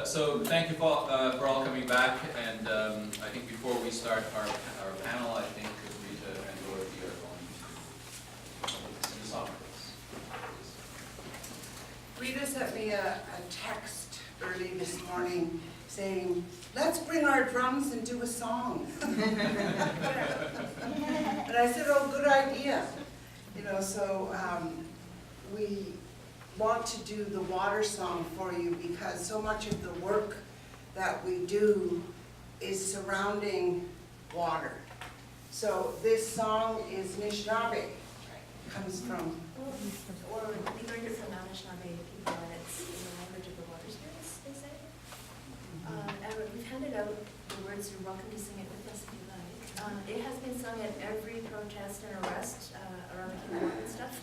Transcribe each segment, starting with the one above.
So thank you for all coming back, and I think before we start our panel, I think Rita and Dorothy are going to sing a song for us. Rita sent me a text early this morning saying, let's bring our drums and do a song. And I said, oh, good idea. You know, so we want to do the water song for you because so much of the work that we do is surrounding water. So this song is Anishinaabe. Comes from... Or we learned it from Anishinaabe people, and it's in the language of the water spirits, they say. And we've handed out the words. You're welcome to sing it with us if you like. It has been sung at every protest and arrest around the Kiwi and stuff,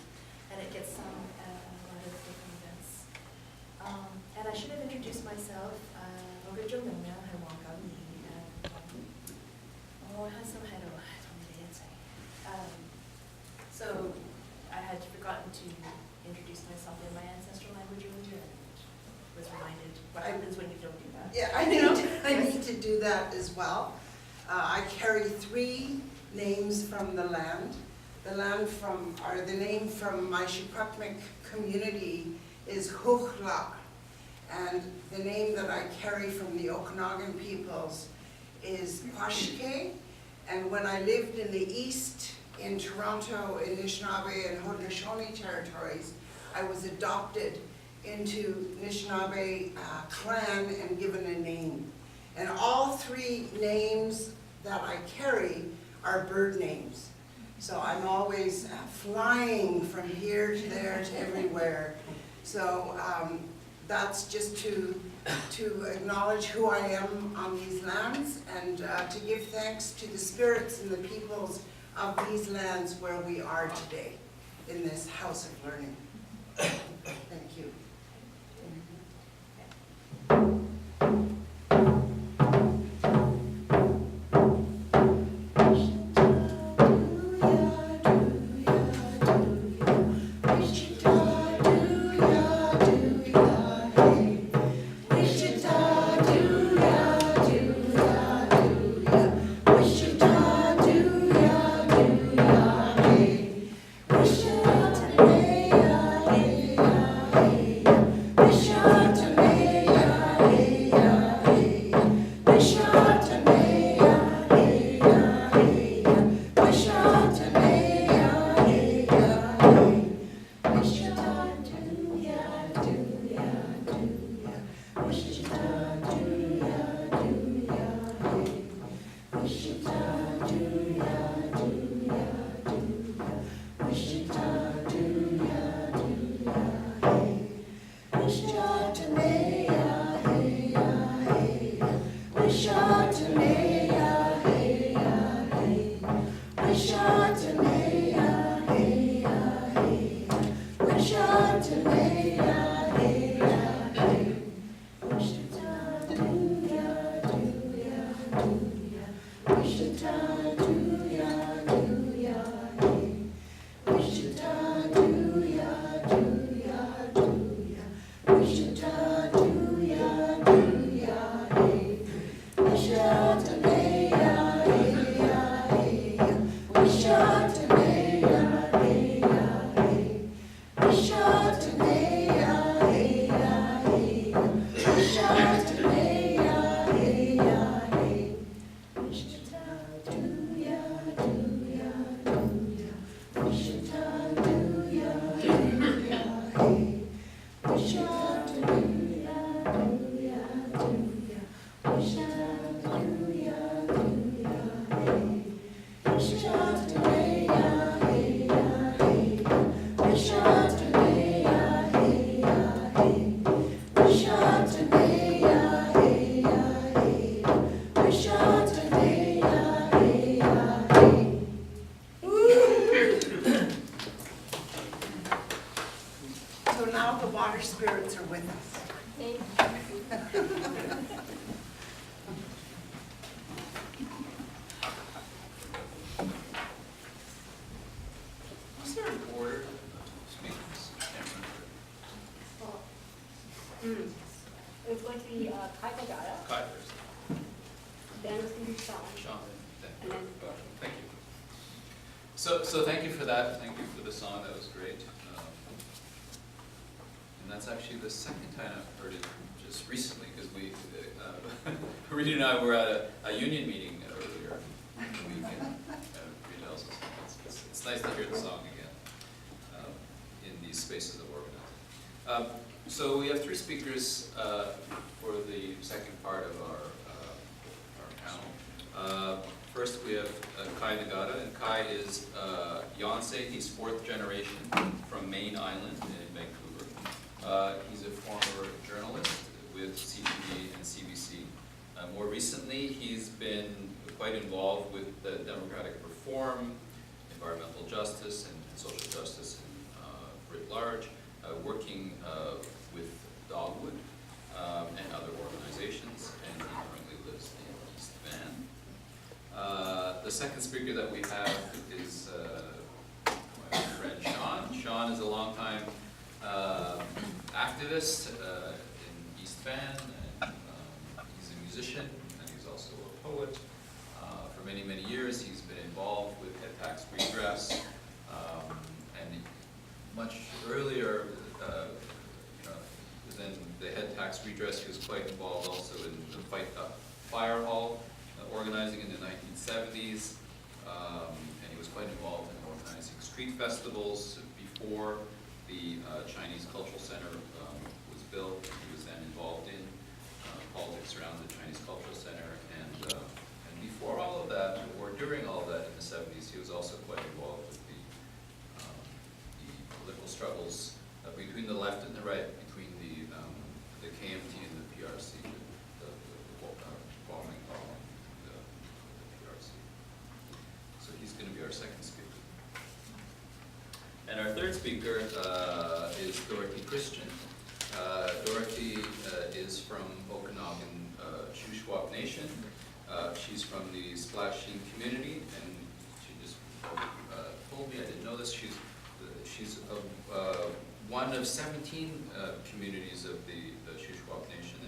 and it gets sung at a lot of different events. And I should have introduced myself. So I had forgotten to introduce myself in my ancestral language earlier, and was reminded what happens when you don't do that. Yeah, I need to do that as well. I carry 3 names from the land. The name from my Shikwakmek community is Huchla, and the name that I carry from the Okanagan peoples is Kwashke. And when I lived in the east, in Toronto, in Anishinaabe and Haudenosaunee territories, I was adopted into Anishinaabe clan and given a name. And all 3 names that I carry are bird names. So I'm always flying from here to there to everywhere. So that's just to acknowledge who I am on these lands and to give thanks to the spirits and the peoples of these lands where we are today in this house of learning. Thank you. be Kai Pagata, Kai first. then it's going to be Sean. Sean, And then thank you. So thank you for that. Thank you for the song. That was great. And that's actually the second time I've heard it just recently, because Rita and I were at a union meeting earlier in the week, and Rita also said it's nice to hear the song again in these spaces that we're organizing. So we have three speakers for the second part of our panel. First we have Kai Nagata, and Kai is Yonsei. He's fourth generation from Main Island in Vancouver. He's a former journalist with CTV and CBC. More recently, he's been quite involved with the democratic reform, environmental justice, and social justice writ large, working with Dogwood and other organizations, and he currently lives in East Van. The second speaker that we have is my friend Sean. Sean is a longtime activist in East Van, and he's a musician, and he's also a poet. For many, many years, he's been involved with head tax redress, and much earlier than the head tax redress, he was quite involved also in the Fight Fire Hall, organizing in the 1970s, and he was quite involved in organizing street festivals before the Chinese Cultural Center was built. He was then involved in politics around the Chinese Cultural Center, and before all of that, or during all of that in the 70s, he was also quite involved with the political struggles between the left and the right, between the KMT and the PRC, the bombing problem, the PRC. So he's going to be our second speaker. And our third speaker is Dorothy Christian. Dorothy is from Okanagan Shuswap Nation. She's from the Splashing community, and she just told me, I didn't know this, she's one of 17 communities of the Shuswap Nation,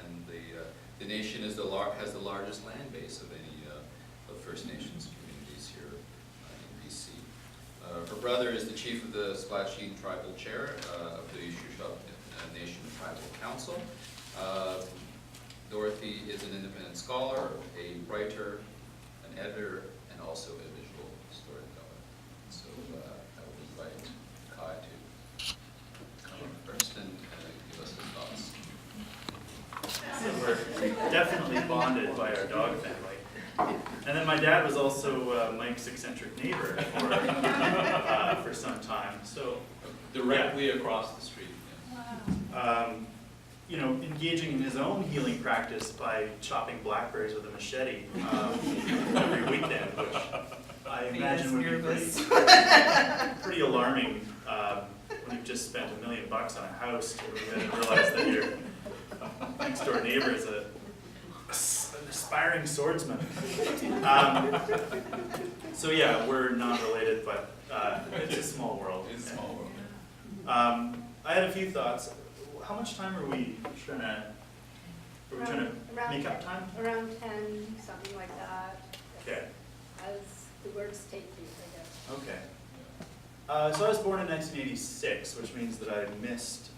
and the nation is has the largest land base of any of First Nations communities here in BC. Her brother is the chief of the Splashing Tribal Chair of the Shuswap Nation Tribal Council. Dorothy is an independent scholar, a writer, an editor, and also a visual storyteller. So I will invite Kai to come up first and give us his thoughts. We're definitely bonded by our dog family. And then my dad was also Mike's eccentric neighbor for some time. So Directly across the street. Yeah. You know, engaging in his own healing practice by chopping blackberries with a machete every weekend, which I imagine would be pretty alarming when you've just spent $1 million on a house and then realize that your next door neighbor is an aspiring swordsman. So yeah, we're not related, but it's a small world. It's a small world. I had a few thoughts. How much time are we trying to? Make up time? Around 10, something like that. Okay. As the words take you, I guess. Okay. So I was born in 1986, which means that I missed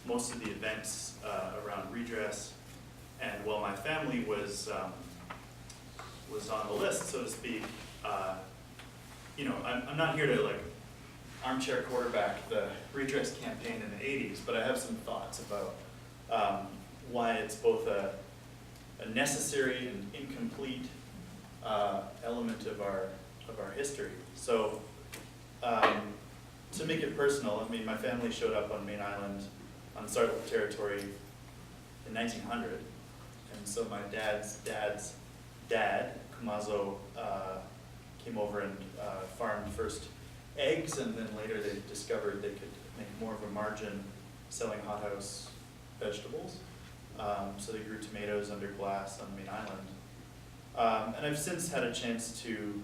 most of the events around Redress, and while my family was on the list, so to speak, you know, I'm not here to like armchair quarterback the Redress campaign in the 80s, but I have some thoughts about why it's both a necessary and incomplete element of our history. So to make it personal, I mean, my family showed up on Main Island on Sartlet territory in 1900, and so my dad's dad, Kumazo, came over and farmed first eggs, and then later they discovered they could make more of a margin selling hothouse vegetables. So they grew tomatoes under glass on Main Island. And I've since had a chance to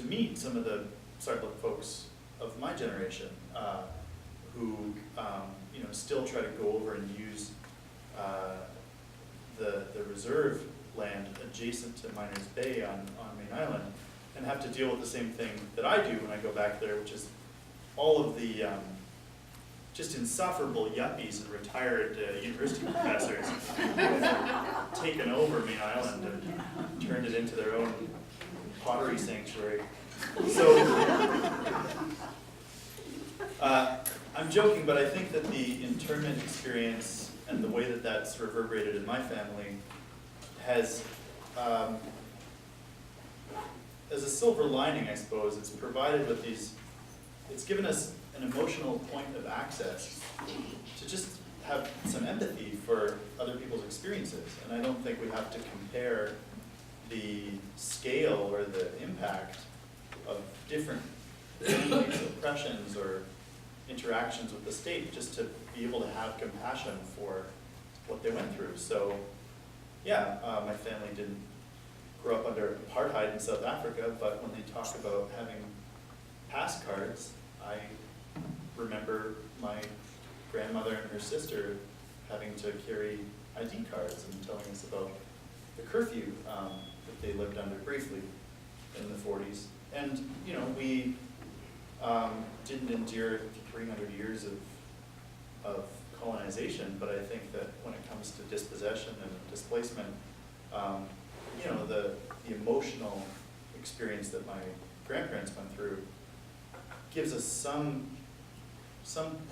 meet some of the Sartlet folks of my generation who you know, still try to go over and use reserve land adjacent to Miners Bay on Main Island, and have to deal with the same thing that I do when I go back there, which is all of the just insufferable yuppies and retired university professors who have taken over Main Island and turned it into their own pottery sanctuary. So, I'm joking, but I think that the internment experience and the way that that's reverberated in my family has, as a silver lining, I suppose, it's provided with these, it's given us an emotional point of access to just have some empathy for other people's experiences. And I don't think we have to compare the scale or the impact of different families, oppressions, or interactions with the state just to be able to have compassion for what they went through. So, yeah, my family didn't grow up under apartheid in South Africa, but when they talk about having pass cards, I remember my grandmother and her sister having to carry ID cards and telling us about the curfew that they lived under briefly in the 40s. And, you know, we didn't endure 300 years of colonization, but I think that when it comes to dispossession and displacement, you know, the emotional experience that my grandparents went through gives us some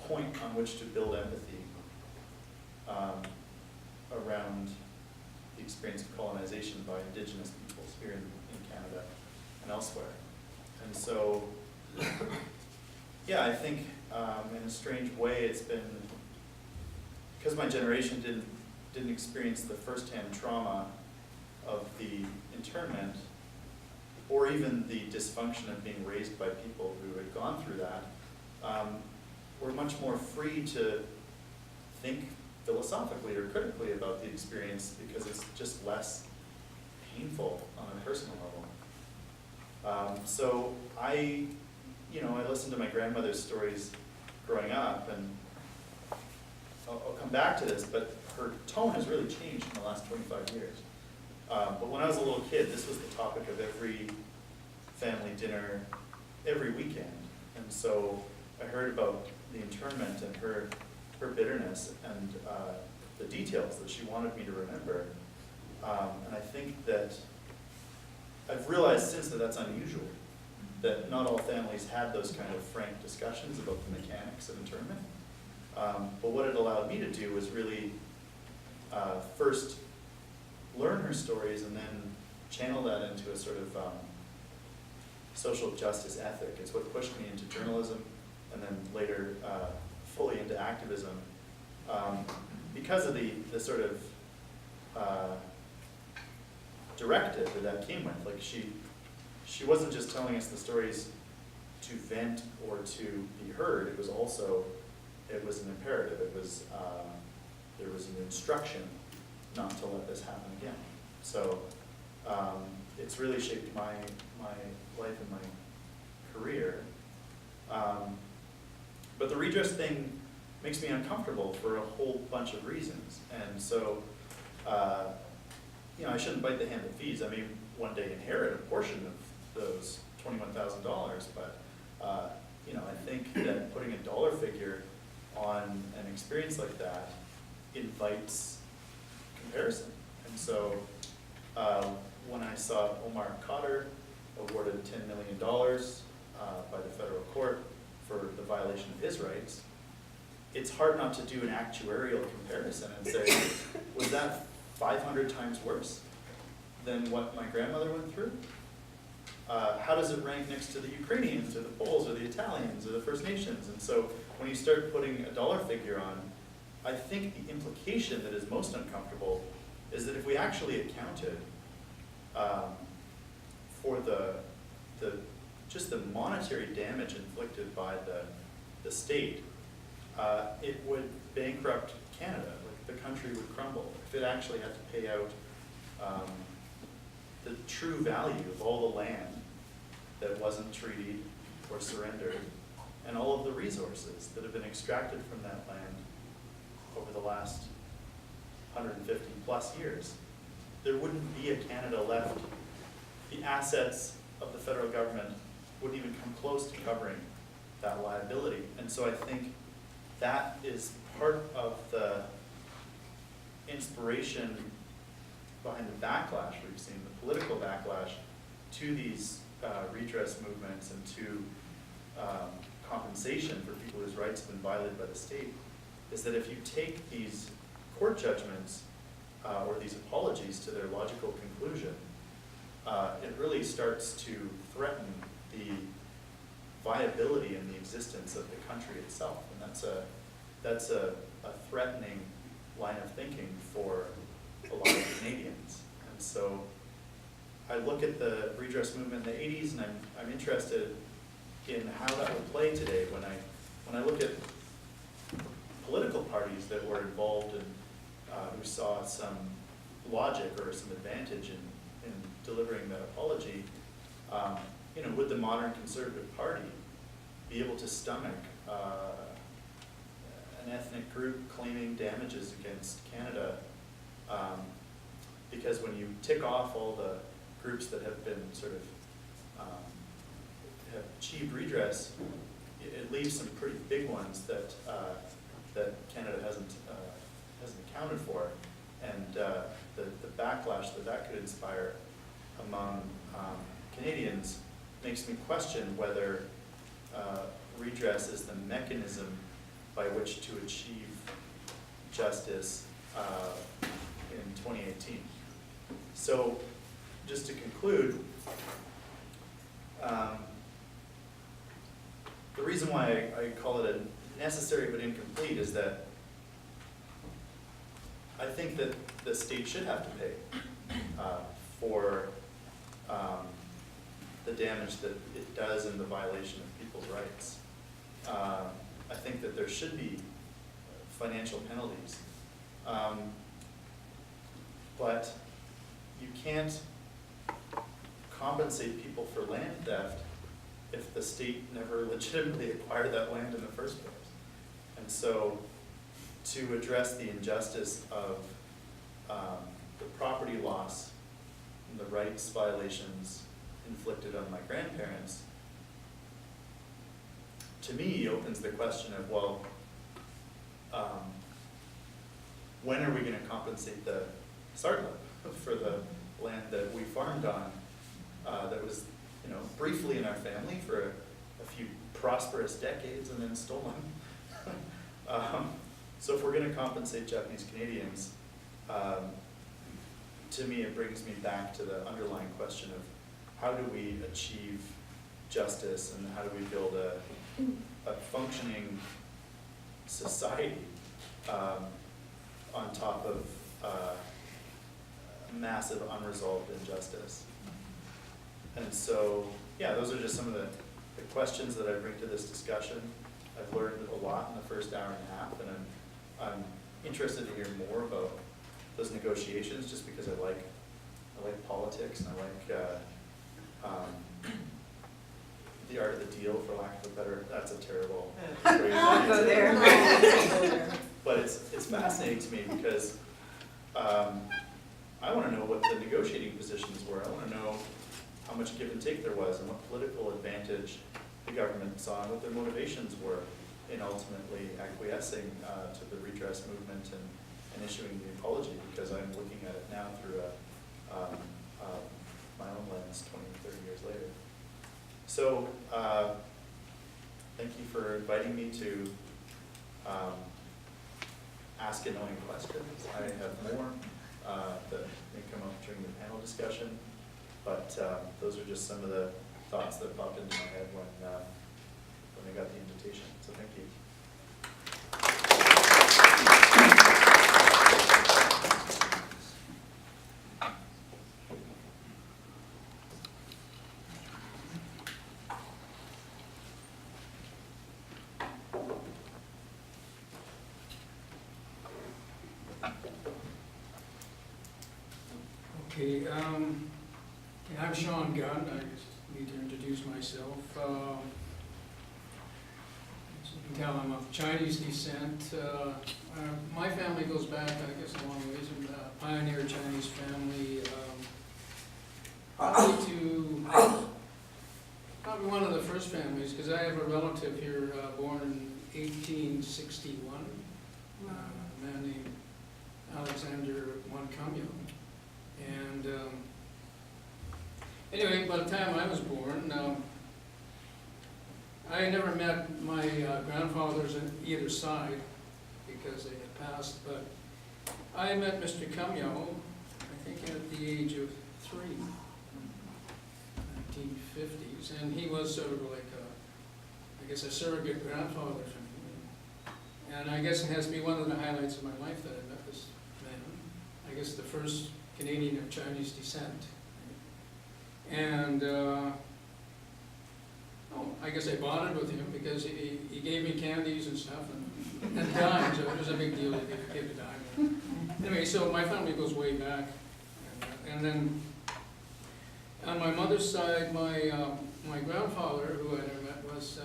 point on which to build empathy around the experience of colonization by Indigenous peoples here in Canada and elsewhere. And so, yeah, I think in a strange way it's been, because my generation didn't experience the firsthand trauma of the internment, or even the dysfunction of being raised by people who had gone through that, we're much more free to think philosophically or critically about the experience because it's just less painful on a personal level. So I listened to my grandmother's stories growing up, and I'll come back to this, but her tone has really changed in the last 25 years. But when I was a little kid, this was the topic of every family dinner every weekend. And so I heard about the internment and her bitterness and the details that she wanted me to remember. And I think that I've realized since that that's unusual, that not all families had those kind of frank discussions about the mechanics of internment. But what it allowed me to do was really first learn her stories and then channel that into a sort of social justice ethic. It's what pushed me into journalism and then later fully into activism because of the sort of directive that came with. Like she wasn't just telling us the stories to vent or to be heard. It was an imperative. There was an instruction not to let this happen again. So it's really shaped my life and my career. But the redress thing makes me uncomfortable for a whole bunch of reasons. And so, I shouldn't bite the hand that feeds. I may one day inherit a portion of those $21,000, but I think that putting a dollar figure on an experience like that invites comparison. And so when I saw Omar Khadr awarded $10 million by the federal court for the violation of his rights, it's hard not to do an actuarial comparison and say, was that 500 times worse than what my grandmother went through? How does it rank next to the Ukrainians or the Poles or the Italians or the First Nations? And so when you start putting a dollar figure on, I think the implication that is most uncomfortable is that if we actually accounted for just the monetary damage inflicted by the state, it would bankrupt Canada. Like the country would crumble if it actually had to pay out the true value of all the land that wasn't treated or surrendered, and all of the resources that have been extracted from that land over the last 150 plus years. there wouldn't be a Canada left. The assets of the federal government wouldn't even come close to covering that liability. And so I think that is part of the inspiration behind the backlash we've seen, the political backlash to these redress movements and to compensation for people whose rights have been violated by the state, is that if you take these court judgments or these apologies to their logical conclusion, it really starts to threaten the viability and the existence of the country itself. And that's a threatening line of thinking for a lot of Canadians. And so I look at the redress movement in the 80s, and I'm interested in how that will play today. When I look at political parties that were involved and who saw some logic or some advantage in delivering that apology, you know, would the modern Conservative Party be able to stomach an ethnic group claiming damages against Canada? Because when you tick off all the groups that have been sort of have achieved redress, it leaves some pretty big ones that that Canada hasn't accounted for, and the backlash that could inspire among Canadians makes me question whether redress is the mechanism by which to achieve justice in 2018. So, just to conclude, the reason why I call it a necessary but incomplete is that I think that the state should have to pay for the damage that it does in the violation of people's rights. I think that there should be financial penalties. But you can't compensate people for land theft if the state never legitimately acquired that land in the first place. And so to address the injustice of the property loss and the rights violations inflicted on my grandparents, to me opens the question of, well, when are we going to compensate the Sartla for the land that we farmed on that was, you know, briefly in our family for a few prosperous decades and then stolen? So if we're going to compensate Japanese Canadians, to me it brings me back to the underlying question of how do we achieve justice and how do we build a functioning society on top of massive unresolved injustice. And so, yeah, those are just some of the questions that I bring to this discussion. I've learned a lot in the first hour and a half, and I'm interested to hear more about those negotiations, just because I like politics and I like the art of the deal, for lack of a better. That's a terrible phrase. Go there. But it's fascinating to me because I want to know what the negotiating positions were. I want to know how much give and take there was and what political advantage the government saw and what their motivations were in ultimately acquiescing to the redress movement and issuing the apology, because I'm looking at it now through my own lens 20, 30 years later. So thank you for inviting me to ask annoying questions. I have more that may come up during the panel discussion, but those are just some of the thoughts that popped into my head when I got the invitation. So thank you. Okay, I'm Sean Gunn. I just need to introduce myself. As you can tell, I'm of Chinese descent. My family goes back, I guess, a long ways. I'm a pioneer Chinese family probably one of the first families, because I have a relative here born in 1861, a man named Alexander Montcalm. And anyway, by the time I was born, I never met my grandfathers on either side because they had passed, but I met Mr. Camio, I think at the age of 3, 1950s, and he was sort of like I guess a surrogate grandfather for me. And I guess it has to be one of the highlights of my life that I met this man. I guess the first Canadian of Chinese descent. And I guess I bonded with him because he gave me candies and stuff and dimes. It was a big deal to give a kid a dime. Anyway, so my family goes way back. And then on my mother's side, my grandfather, who I never met, was,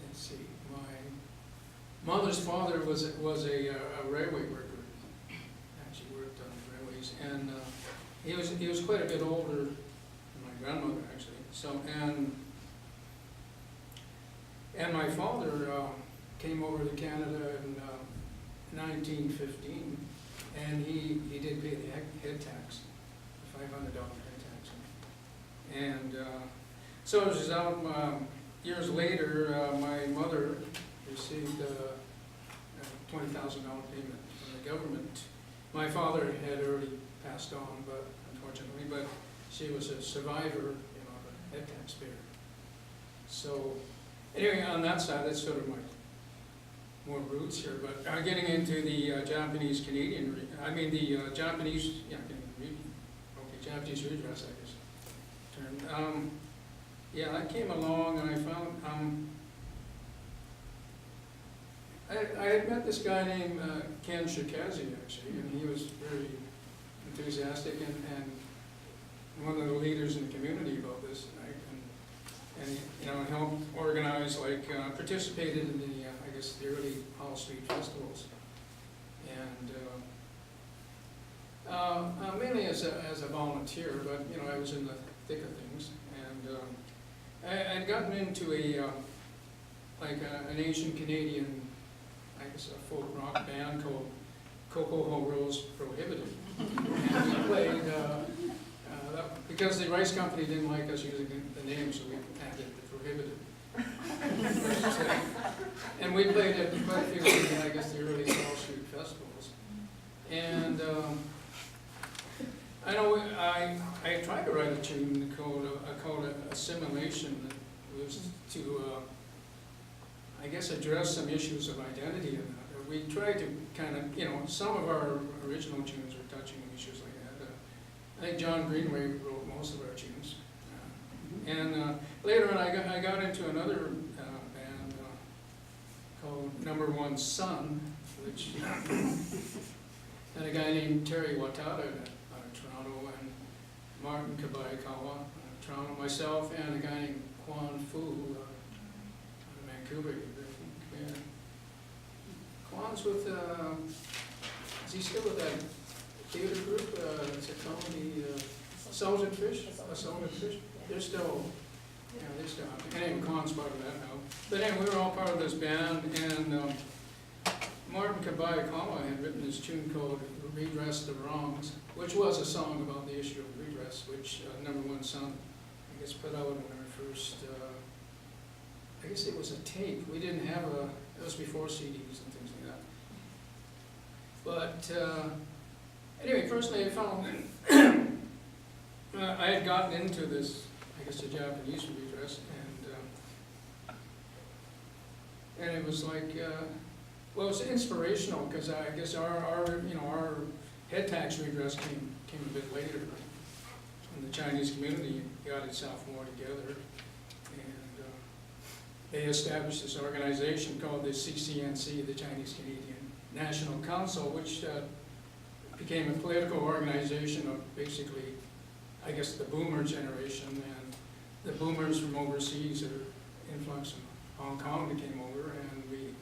let's see, my mother's father was a railway worker. Actually worked on railways, and he was quite a bit older than my grandmother, actually. So and my father came over to Canada in 1915, and he did pay the head tax, the $500 head tax. And so it was out years later, my mother received a $20,000 payment from the government. My father had already passed on, but unfortunately, but she was a survivor, the head taxpayer. So anyway, on that side, that's sort of my more roots here. But getting into the Japanese Canadian, Japanese, Japanese redress, I guess. Term. Yeah, I came along and I found I had met this guy named Ken Shikazi, actually, and he was very enthusiastic and one of the leaders in the community about this, and helped organize, participated in the the early Hall Street festivals, and mainly as a volunteer, but I was in the thick of things, and I'd gotten into an Asian Canadian, a folk rock band called Cocoa Rose Prohibited. And we played, because the Rice Company didn't like us using the name, so we added the Prohibited. And we played at quite a few of the early Hall Street festivals. And I know I tried to write a tune called Assimilation that was to address some issues of identity in that. We tried to kind of, some of our original tunes are touching issues like that. I think John Greenway wrote most of our tunes. And later on, I got into another band called Number One Son, which had a guy named Terry Watada out of Toronto, and Martin Kabaikawa out of Toronto, myself, and a guy named Quan Fu out of Vancouver. Yeah. Quan's with, is he still with that theater group? It's a comedy, Salted Fish? Salted Fish? They're still, they're still out there. Anyway, Quan's part of that now. But anyway, we were all part of this band, and Martin Kabaikawa had written this tune called Redress the Wrongs, which was a song about the issue of redress, which Number One Son, put out in our first, it was a tape. We didn't have it was before CDs and things like that. But anyway, personally, I found I had gotten into this, the Japanese redress, and it was like, well, it was inspirational because our head tax redress came a bit later, when the Chinese community got itself more together, and they established this organization called the CCNC, the Chinese Canadian National Council, which became a political organization of basically, the boomer generation, and the boomers from overseas, or influx from Hong Kong, came over, and we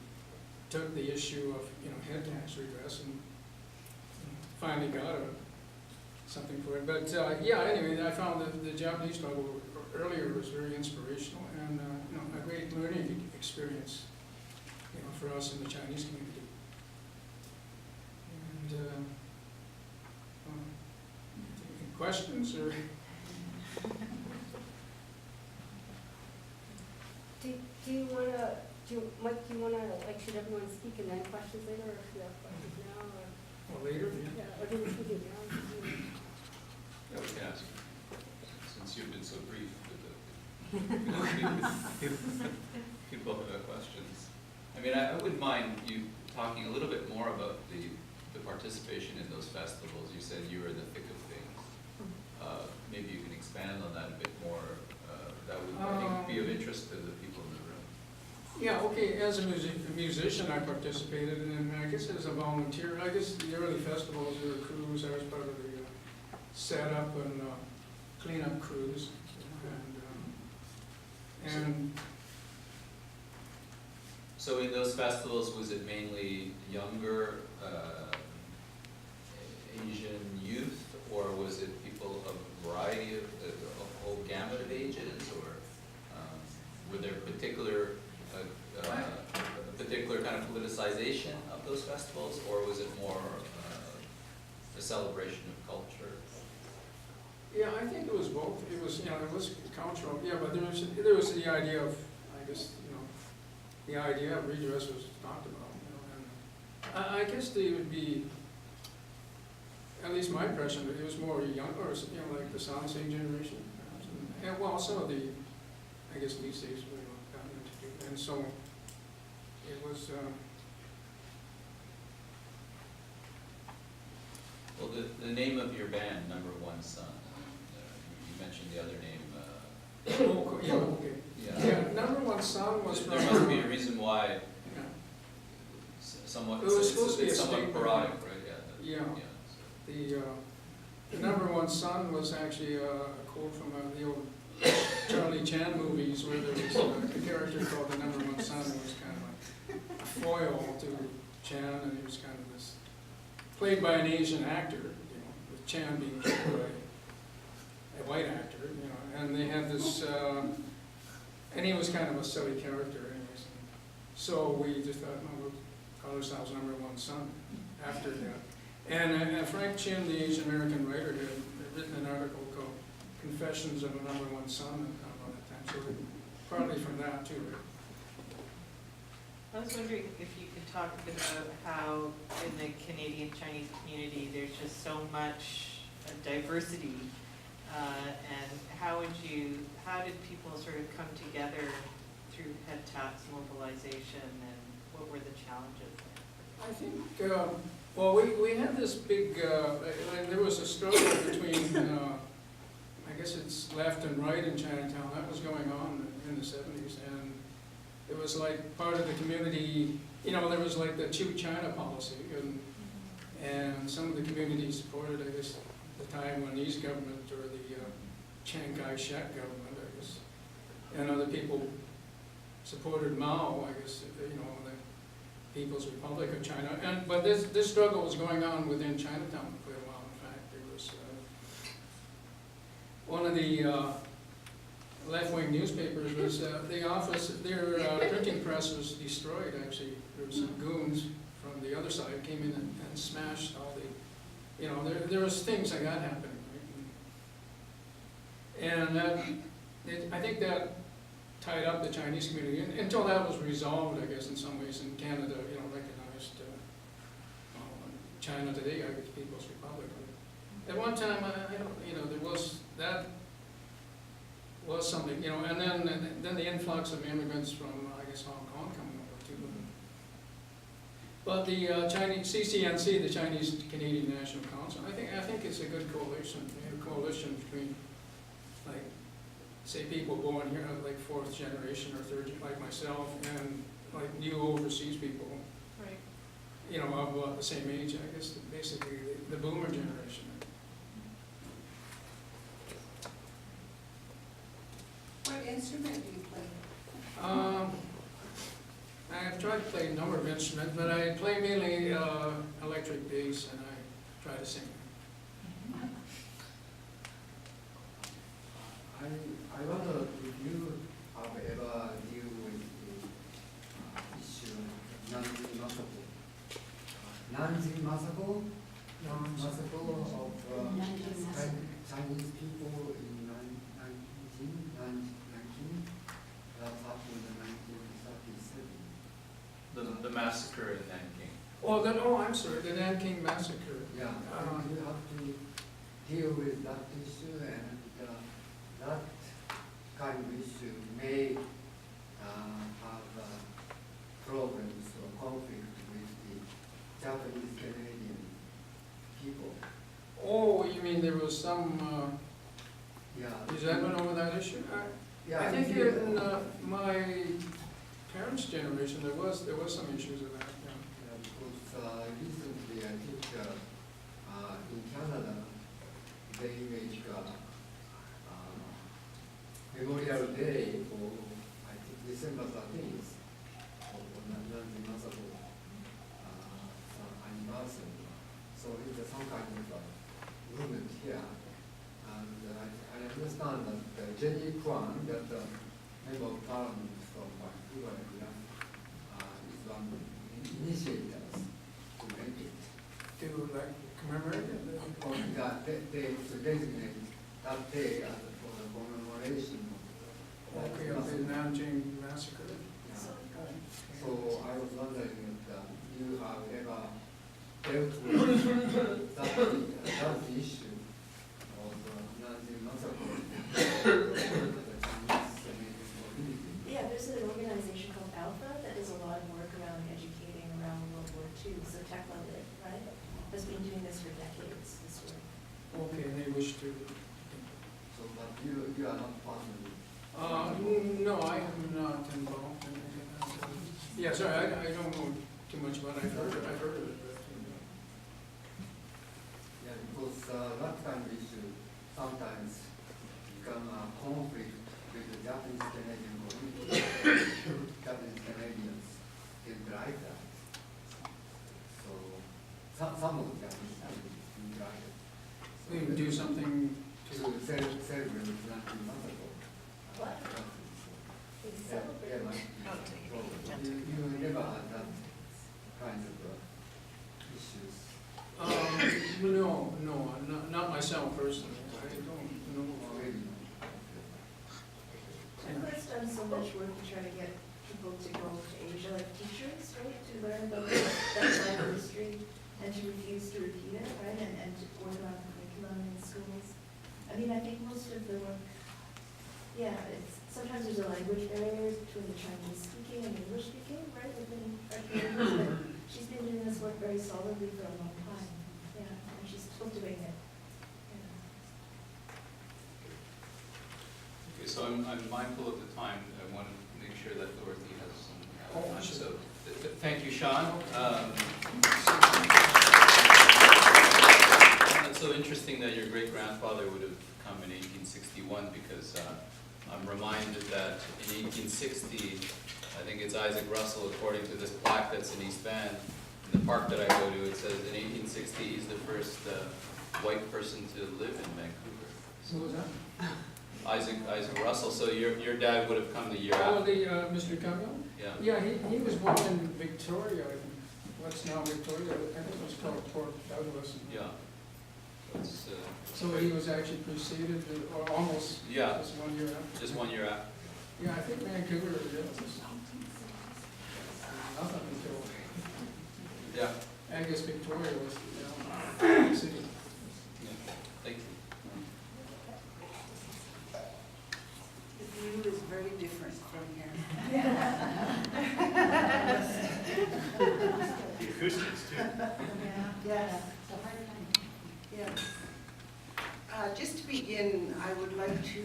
took the issue of head tax redress and finally got something for it. But, yeah, anyway, I found that the Japanese struggle earlier was very inspirational and, you know, a great learning experience, you know, for us in the Chinese community. And, any questions or? Do you wanna, Mike, do you wanna, like, should everyone speak and then questions later, or if you have questions now, or? Well, later, Yeah, or do we do now? Yeah, we can ask, since you've been so brief with the people who have questions. I mean, I wouldn't mind you talking a little bit more about the participation in those festivals. You said you were in the thick of things. Maybe you can expand on that a bit more. That would, I think, be of interest to the people in the room. yeah, okay, as a musician, I participated, and I guess as a volunteer, I guess the early festivals, there were crews, I was part of the setup and cleanup crews, and So in those festivals, was it mainly younger Asian youth, or was it people of a variety of a whole gamut of ages, or were there particular a particular kind of politicization of those festivals, or was it more a celebration of culture? yeah, I think it was both. It was, you know, it was cultural, yeah, but there was the idea of, I guess, you know, the idea of redress was talked about, you know, and I guess they would be, at least my impression, it was more younger, you know, like the Sound Sing generation, perhaps, and well, some of the, I guess these days we gotten into, and so it was, Well, the name of your band, Number One Son, you mentioned the other name. oh, yeah, okay. Yeah, Number One Son was from. There must be a reason why Yeah. somewhat, It was supposed to be a it's somewhat statement. parodic, right? Yeah. Yeah. The Number One Son was actually a quote from the old Charlie Chan movies, where there was a character called the Number One Son, who was kind of a foil to Chan, and he was kind of this, played by an Asian actor, you know, with Chan being played by a white actor, you know, and they had this, and he was kind of a silly character anyways. So we just thought, no, we'll call ourselves Number One Son after that. And Frank Chin, the Asian American writer, had written an article called Confessions of a Number One Son around that time, so partly from that too. I was wondering if you could talk a bit about how in the Canadian Chinese community, there's just so much diversity, and how did people sort of come together through head taps mobilization, and what were the challenges there? I think, well, we had this big, and there was a struggle between, I guess it's left and right in Chinatown. That was going on in the 70s, and it was like part of the community, you know, there was like the Chew China policy, and some of the community supported, I guess, the Taiwanese government or the Chiang Kai-shek government, I guess, and other people supported Mao, I guess, you know, the People's Republic of China. But this struggle was going on within Chinatown for a while. In fact, there was one of the left-wing newspapers was their printing press was destroyed. Actually, there were some goons from the other side came in and smashed all the, you know, there was things like that happening, right? And I think that tied up the Chinese community until that was resolved, I guess, in some ways. In Canada, you know, recognized China today, I guess, People's Republic. At one time, I don't, you know, there was that was something, you know, and then the influx of immigrants from, I guess, Hong Kong coming over too. But the Chinese CCNC, the Chinese Canadian National Council, I think it's a good coalition, between, like, say, people born here, like fourth generation or third, like myself, and like new overseas people, Right. you know, of the same age, I guess, basically the boomer generation. What instrument do you play? I've tried to play a number of instruments, but I play mainly electric bass, and I try to sing. Nanjing massacre of Chinese people in Nanjing, that happened in 1937. The massacre in Nanking. Oh, I'm sorry, the Nanking Massacre. Yeah, you have to deal with that issue, and that kind of issue may have problems or conflict with the Japanese Canadian people. Oh, you mean there was some, Yeah. is that went over that issue? Yeah, I think in my parents' generation, there was some issues of that, yeah. Yeah, because recently I think in Canada they make Memorial Day for I think December 13th of Nanjing Massacre anniversary. So it's some kind of movement here. And I understand that Jenny Kwan, that member of parliament from Vancouver area, is one initiators to make it. To like commemorate it? Or that they to designate that day as for the commemoration of Okay, of the Nanjing Massacre. Yeah. So I was wondering if you have ever dealt with that issue of Nanjing Massacre of the Chinese Canadian community. Yeah, there's an organization called Alpha that does a lot of work around educating around World War II. So Tekla Lit, right, has been doing this for decades, this work. Okay, and they wish to. So, but you are not part of it. No, I am not involved in any of that. Yeah, sorry, I don't know too much about it. I've heard of it, but, Yeah, because that kind of issue sometimes become a conflict with the Japanese Canadian community. Japanese Canadians didn't like that. So some of the Japanese Canadians didn't like it. So we do something to celebrate the Nanjing Massacre. What? They celebrate. I'll take it. So you never had that kind of issues. No, not myself personally. I don't know. Already. Tekla's done so much work to try to get people to go to Asia, like teachers, right, to learn about that side of history and to refuse to repeat it, right, and to work around curriculum in schools. I mean, I think most of the work, yeah, sometimes there's a language barrier between the Chinese speaking and English speaking, right, within our communities, but she's been doing this work very solidly for a long time, yeah, and she's still doing it. Yeah. Okay, so I'm mindful of the time. I want to make sure that Dorothy has some time. Sure. So, thank you, Sean. It's so interesting that your great-grandfather would have come in 1861 because I'm reminded that in 1860, I think it's Isaac Russell, according to this plaque that's in East Van, in the park that I go to, it says in 1860 he's the first white person to live in Vancouver. Who was that? Isaac Russell, so your dad would have come the year Oh, after. the, Mr. Camille? Yeah. Yeah, he was born in Victoria, what's now Victoria, I think it was called Port Douglas. Yeah. It's, So he was actually preceded, or almost, yeah, just 1 year after. just 1 year after. Yeah, I think Vancouver, yeah, was nothing until, Yeah. I guess Victoria was the city. Yeah. Thank you. The view is very different from here. The acoustics too. Yes. Yes. Just to begin, I would like to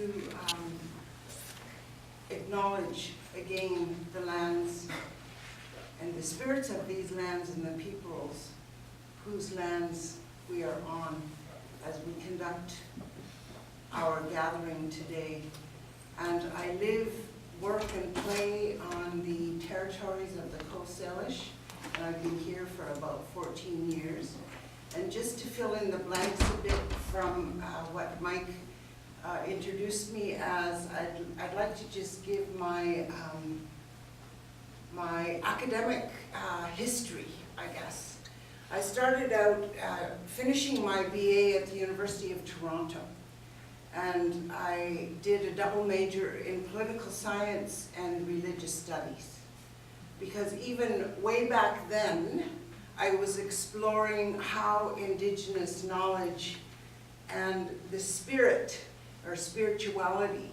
acknowledge again the lands and the spirits of these lands and the peoples whose lands we are on as we conduct our gathering today. And I live, work, and play on the territories of the Coast Salish, and I've been here for about 14 years. And just to fill in the blanks a bit from what Mike introduced me as, I'd like to just give my my academic history, I guess. I started out finishing my BA at the University of Toronto. And I did a double major in political science and religious studies. Because even way back then, I was exploring how Indigenous knowledge and the spirit or spirituality,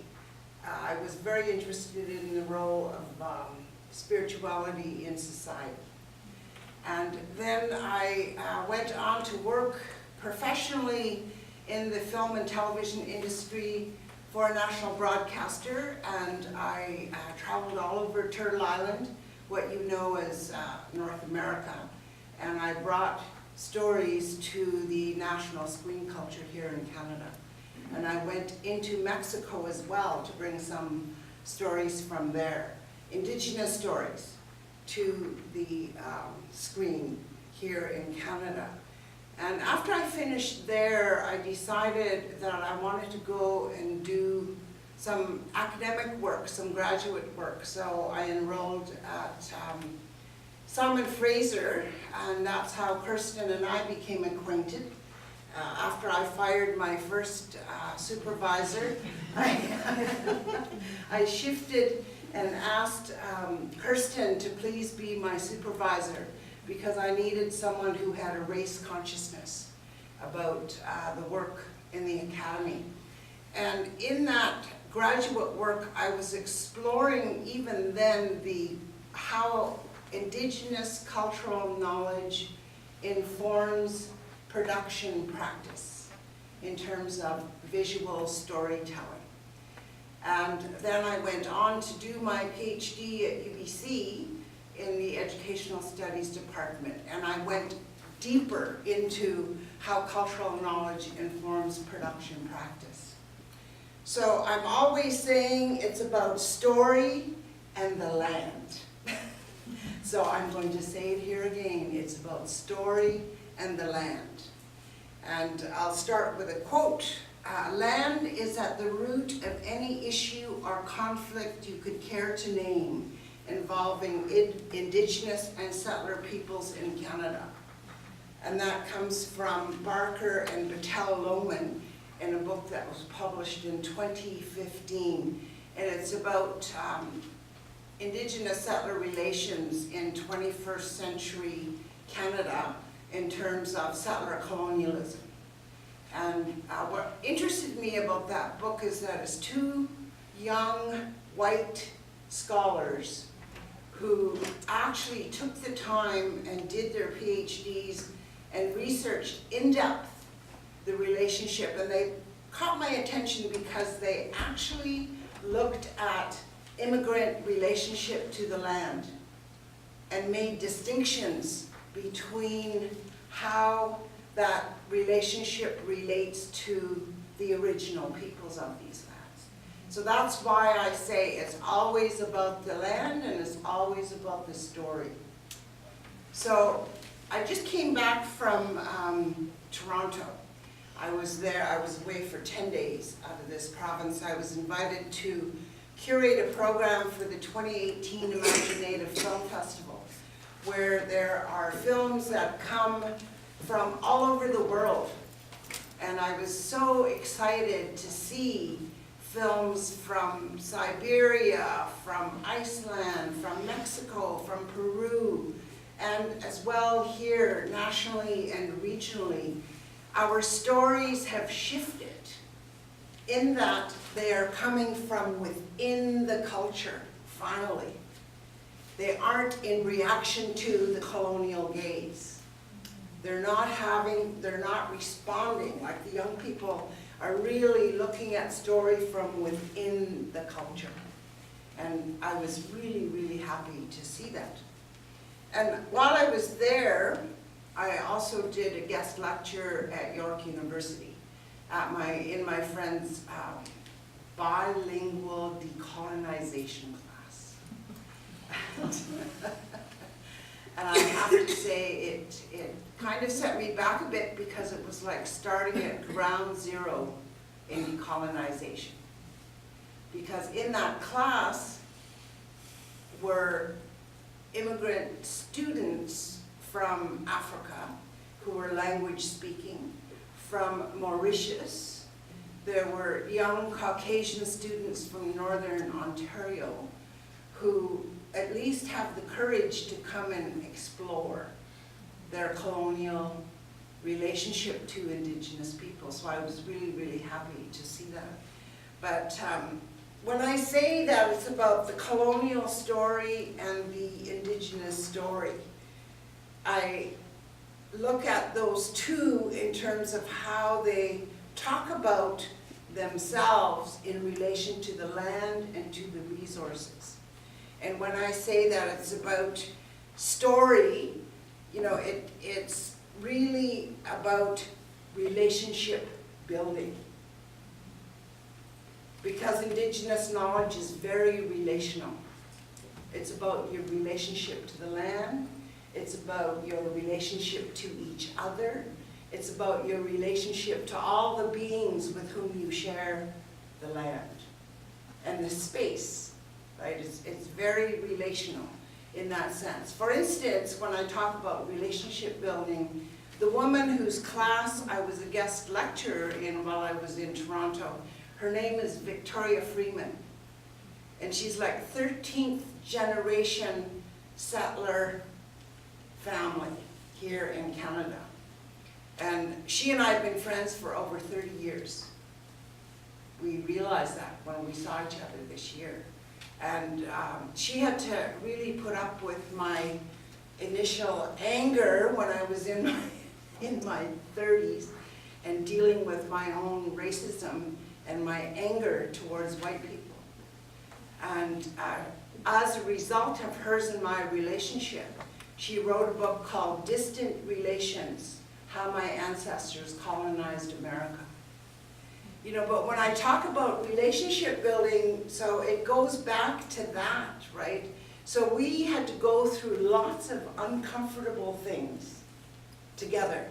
I was very interested in the role of spirituality in society. And then I went on to work professionally in the film and television industry for a national broadcaster, and I traveled all over Turtle Island, what you know as North America, and I brought stories to the national screen culture here in Canada. And I went into Mexico as well to bring some stories from there, Indigenous stories, to the screen here in Canada. And after I finished there, I decided that I wanted to go and do some academic work, some graduate work. So I enrolled at Simon Fraser, and that's how Kirsten and I became acquainted. After I fired my first supervisor, I shifted and asked Kirsten to please be my supervisor because I needed someone who had a race consciousness about the work in the academy. And in that graduate work, I was exploring even then how Indigenous cultural knowledge informs production practice in terms of visual storytelling. And then I went on to do my PhD at UBC in the Educational Studies Department, and I went deeper into how cultural knowledge informs production practice. So I'm always saying it's about story and the land. So I'm going to say it here again, it's about story and the land. And I'll start with a quote. Land is at the root of any issue or conflict you could care to name involving Indigenous and settler peoples in Canada. And that comes from Barker and Battelle-Lohman in a book that was published in 2015. And it's about Indigenous settler relations in 21st century Canada in terms of settler colonialism. And what interested me about that book is that it's two young white scholars who actually took the time and did their PhDs and researched in depth the relationship. And they caught my attention because they actually looked at immigrant relationship to the land and made distinctions between how that relationship relates to the original peoples of these lands. So that's why I say it's always about the land and it's always about the story. So I just came back from Toronto. I was there, I was away for 10 days out of this province. I was invited to curate a program for the 2018 Imaginative Film Festival, where there are films that come from all over the world. And I was so excited to see films from Siberia, from Iceland, from Mexico, from Peru, and as well here nationally and regionally. Our stories have shifted in that they are coming from within the culture, finally. They aren't in reaction to the colonial gaze. They're not responding, like the young people are really looking at story from within the culture. And I was really, really happy to see that. And while I was there, I also did a guest lecture at York University in my friend's bilingual decolonization class. And I have to say it kind of set me back a bit because it was like starting at ground zero in decolonization. Because in that class were immigrant students from Africa who were language speaking. From Mauritius, there were young Caucasian students from Northern Ontario who at least have the courage to come and explore their colonial relationship to Indigenous people. So I was really, really happy to see that. But when I say that it's about the colonial story and the Indigenous story, I look at those two in terms of how they talk about themselves in relation to the land and to the resources. And when I say that it's about story, you know, it's really about relationship building. Because Indigenous knowledge is very relational. It's about your relationship to the land. It's about your relationship to each other. It's about your relationship to all the beings with whom you share the land and the space, right? It's very relational in that sense. For instance, when I talk about relationship building, the woman whose class I was a guest lecturer in while I was in Toronto, her name is Victoria Freeman. And she's like 13th generation settler family here in Canada. And she and I have been friends for over 30 years. We realized that when we saw each other this year. And she had to really put up with my initial anger when I was in my 30s and dealing with my own racism and my anger towards white people. And as a result of hers and my relationship, she wrote a book called Distant Relations: How My Ancestors Colonized America. You know, but when I talk about relationship building, so it goes back to that, right? So we had to go through lots of uncomfortable things together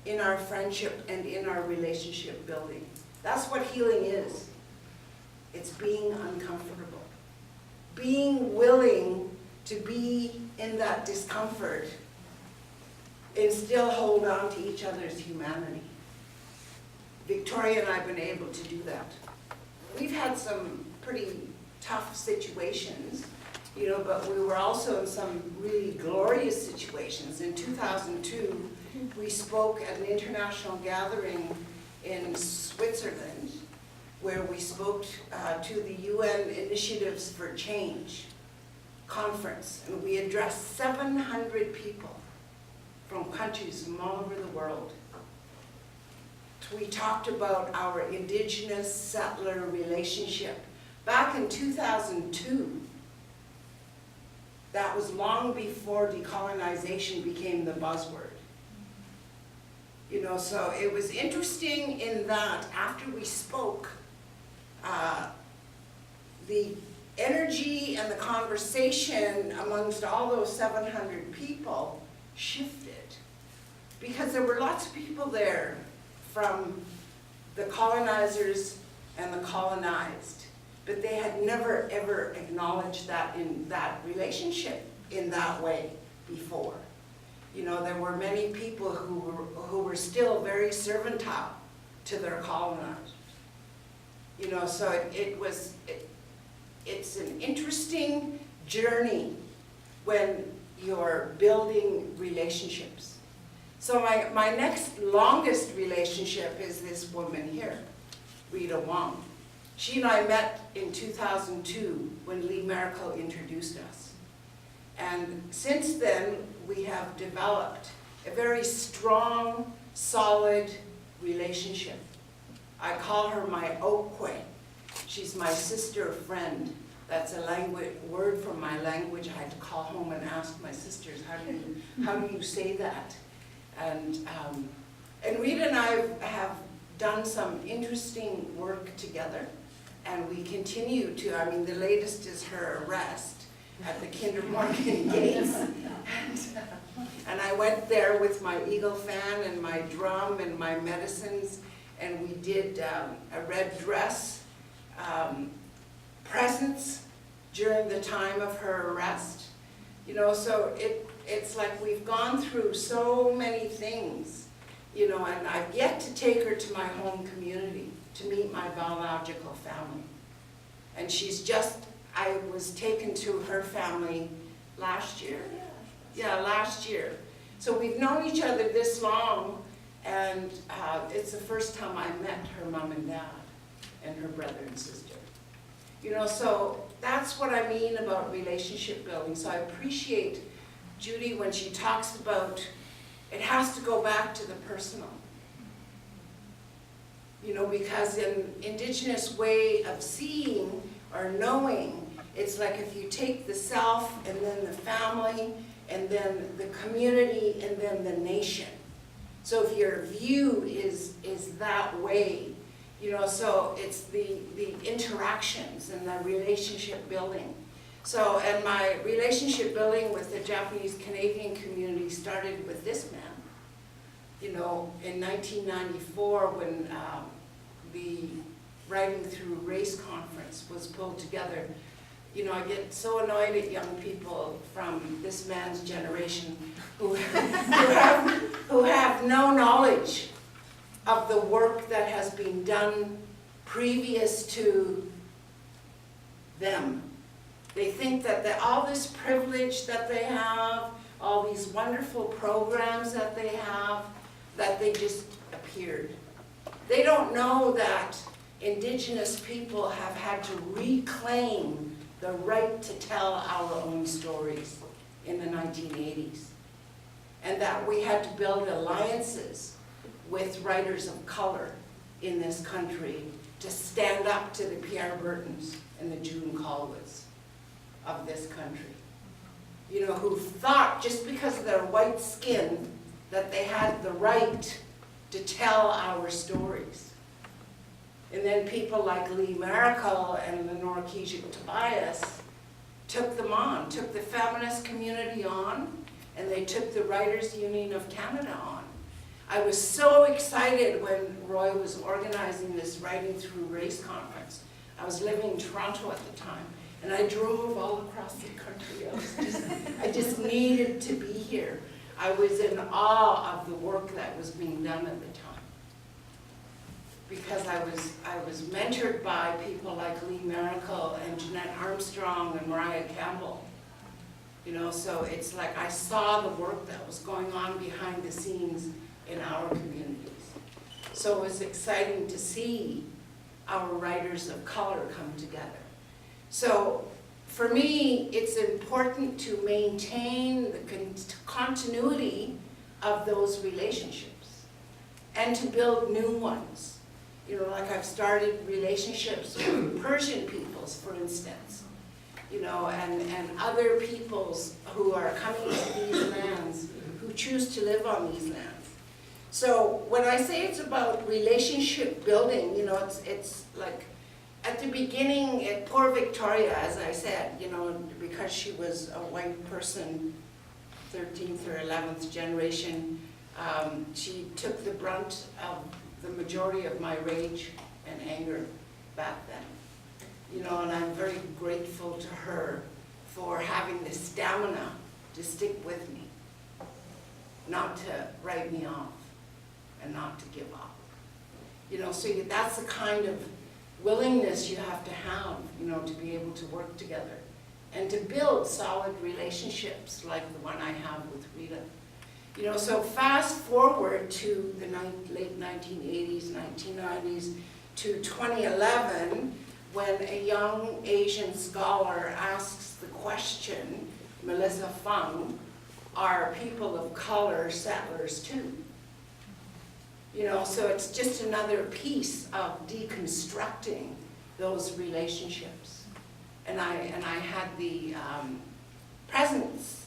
in our friendship and in our relationship building. That's what healing is. It's being uncomfortable. Being willing to be in that discomfort and still hold on to each other's humanity. Victoria and I have been able to do that. We've had some pretty tough situations, you know, but we were also in some really glorious situations. In 2002, we spoke at an international gathering in Switzerland where we spoke to the UN Initiatives for Change conference, and we addressed 700 people from countries from all over the world. We talked about our Indigenous settler relationship. Back in 2002, that was long before decolonization became the buzzword. You know, so it was interesting in that after we spoke, the energy and the conversation amongst all those 700 people shifted. Because there were lots of people there from the colonizers and the colonized, but they had never ever acknowledged that in that relationship in that way before. You know, there were many people who were still very servile to their colonizers. You know, so it's an interesting journey when you're building relationships. So my next longest relationship is this woman here, Rita Wong. She and I met in 2002 when Lee Merkel introduced us. And since then, we have developed a very strong, solid relationship. I call her my Okwe. She's my sister friend. That's a word from my language. I had to call home and ask my sisters, how do you say that? And Rita and I have done some interesting work together, and we continue to. I mean, the latest is her arrest at the Kinder Morgan gates. And I went there with my eagle fan and my drum and my medicines, and we did a Redress presence during the time of her arrest. You know, so it's like we've gone through so many things, you know, and I've yet to take her to my home community to meet my biological family. And she's just, I was taken to her family last year. Yeah, last year. So we've known each other this long, and it's the first time I met her mom and dad and her brother and sister. You know, so that's what I mean about relationship building. So I appreciate Judy when she talks about it has to go back to the personal. You know, because in Indigenous way of seeing or knowing, it's like if you take the self and then the family and then the community and then the nation. So if your view is that way, you know, so it's the interactions and the relationship building. So, and my relationship building with the Japanese Canadian community started with this man. You know, in 1994 when the Writing Through Race conference was pulled together, you know, I get so annoyed at young people from this man's generation who have no knowledge of the work that has been done previous to them. They think that all this privilege that they have, all these wonderful programs that they have, that they just appeared. They don't know that Indigenous people have had to reclaim the right to tell our own stories in the 1980s. And that we had to build alliances with writers of color in this country to stand up to the Pierre Burtons and the June Colwoods of this country. You know, who thought just because of their white skin that they had the right to tell our stories. And then people like Lee Maracle and Lenore Kijik Tobias took them on, took the feminist community on, and they took the Writers' Union of Canada on. I was so excited when Roy was organizing this Writing Through Race conference. I was living in Toronto at the time, and I drove all across the country. I just needed to be here. I was in awe of the work that was being done at the time. Because I was mentored by people like Lee Maracle and Jeanette Armstrong and Mariah Campbell. You know, so it's like I saw the work that was going on behind the scenes in our communities. So it was exciting to see our writers of color come together. So for me, it's important to maintain the continuity of those relationships and to build new ones. You know, like I've started relationships with Persian peoples, for instance, you know, and other peoples who are coming to these lands, who choose to live on these lands. So when I say it's about relationship building, you know, it's like at the beginning, at poor Victoria, as I said, you know, because she was a white person, 13th or 11th generation, she took the brunt of the majority of my rage and anger back then. You know, and I'm very grateful to her for having the stamina to stick with me, not to write me off and not to give up. You know, so that's the kind of willingness you have, you know, to be able to work together and to build solid relationships like the one I have with Rita. You know, so fast forward to the late 1980s, 1990s, to 2011, when a young Asian scholar asks the question, Melissa Fung, are people of color settlers too? You know, so it's just another piece of deconstructing those relationships. And I had the presence,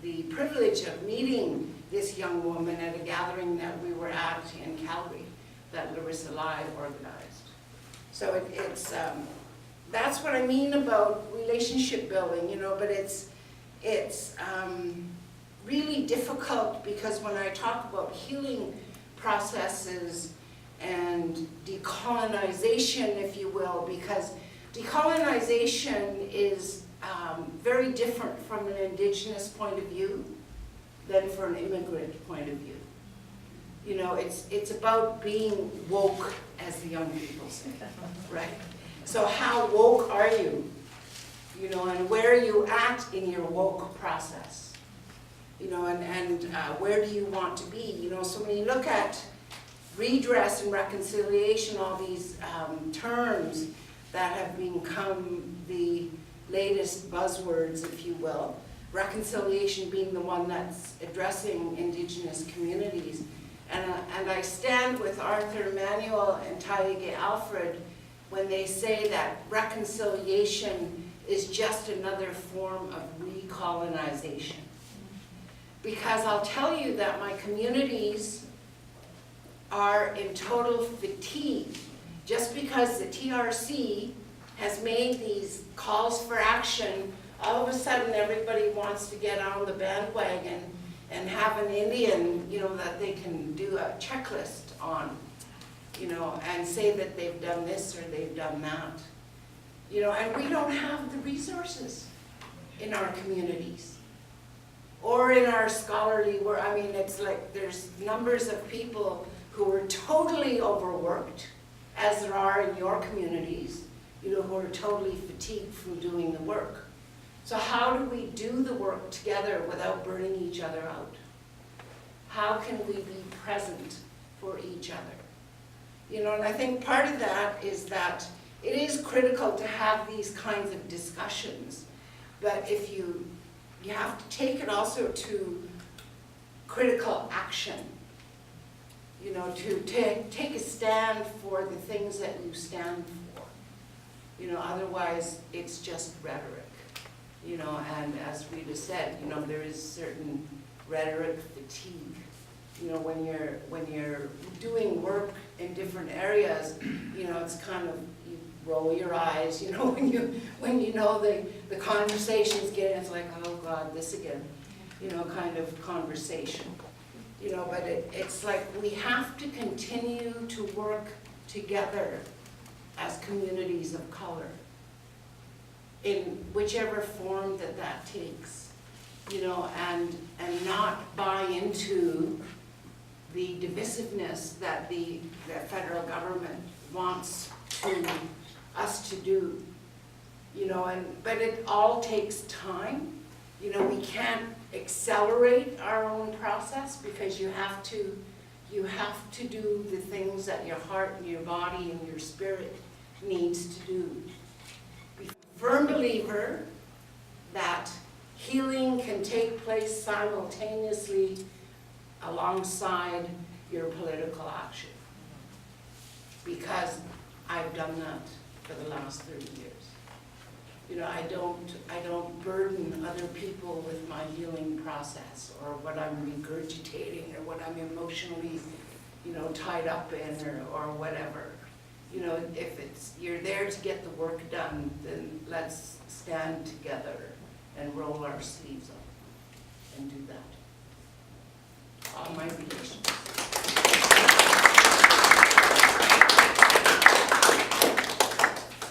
the privilege of meeting this young woman at a gathering that we were at in Calgary that Larissa Lai organized. So that's what I mean about relationship building, you know, but it's really difficult because when I talk about healing processes and decolonization, if you will, because decolonization is very different from an Indigenous point of view than for an immigrant point of view. You know, it's about being woke, as the young people say, right? So how woke are you? You know, and where are you at in your woke process? You know, and where do you want to be? You know, so when you look at redress and reconciliation, all these terms that have become the latest buzzwords, if you will, reconciliation being the one that's addressing Indigenous communities. And I stand with Arthur Manuel and Taige Alfred when they say that reconciliation is just another form of recolonization. Because I'll tell you that my communities are in total fatigue. Just because the TRC has made these calls for action, all of a sudden everybody wants to get on the bandwagon and have an Indian, you know, that they can do a checklist on, you know, and say that they've done this or they've done that. You know, and we don't have the resources in our communities or in our scholarly work. I mean, it's like there's numbers of people who are totally overworked, as there are in your communities, you know, who are totally fatigued from doing the work. So how do we do the work together without burning each other out? How can we be present for each other? You know, and I think part of that is that it is critical to have these kinds of discussions, but if you have to take it also to critical action, you know, to take a stand for the things that you stand for. You know, otherwise it's just rhetoric. You know, and as Rita said, you know, there is certain rhetoric fatigue. You know, when you're doing work in different areas, you know, it's kind of, you roll your eyes, you know, when you know the conversation's getting, it's like, oh God, this again, you know, kind of conversation. You know, but it's like we have to continue to work together as communities of color in whichever form that takes, you know, and not buy into the divisiveness that the federal government wants us to do, you know, but it all takes time. You know, we can't accelerate our own process because you have to do the things that your heart and your body and your spirit needs to do. I'm a firm believer that healing can take place simultaneously alongside your political action, because I've done that for the last 30 years. You know, I don't burden other people with my healing process or what I'm regurgitating or what I'm emotionally, you know, tied up in or whatever. You know, if you're there to get the work done, then let's stand together and roll our sleeves up and do that. All my relations.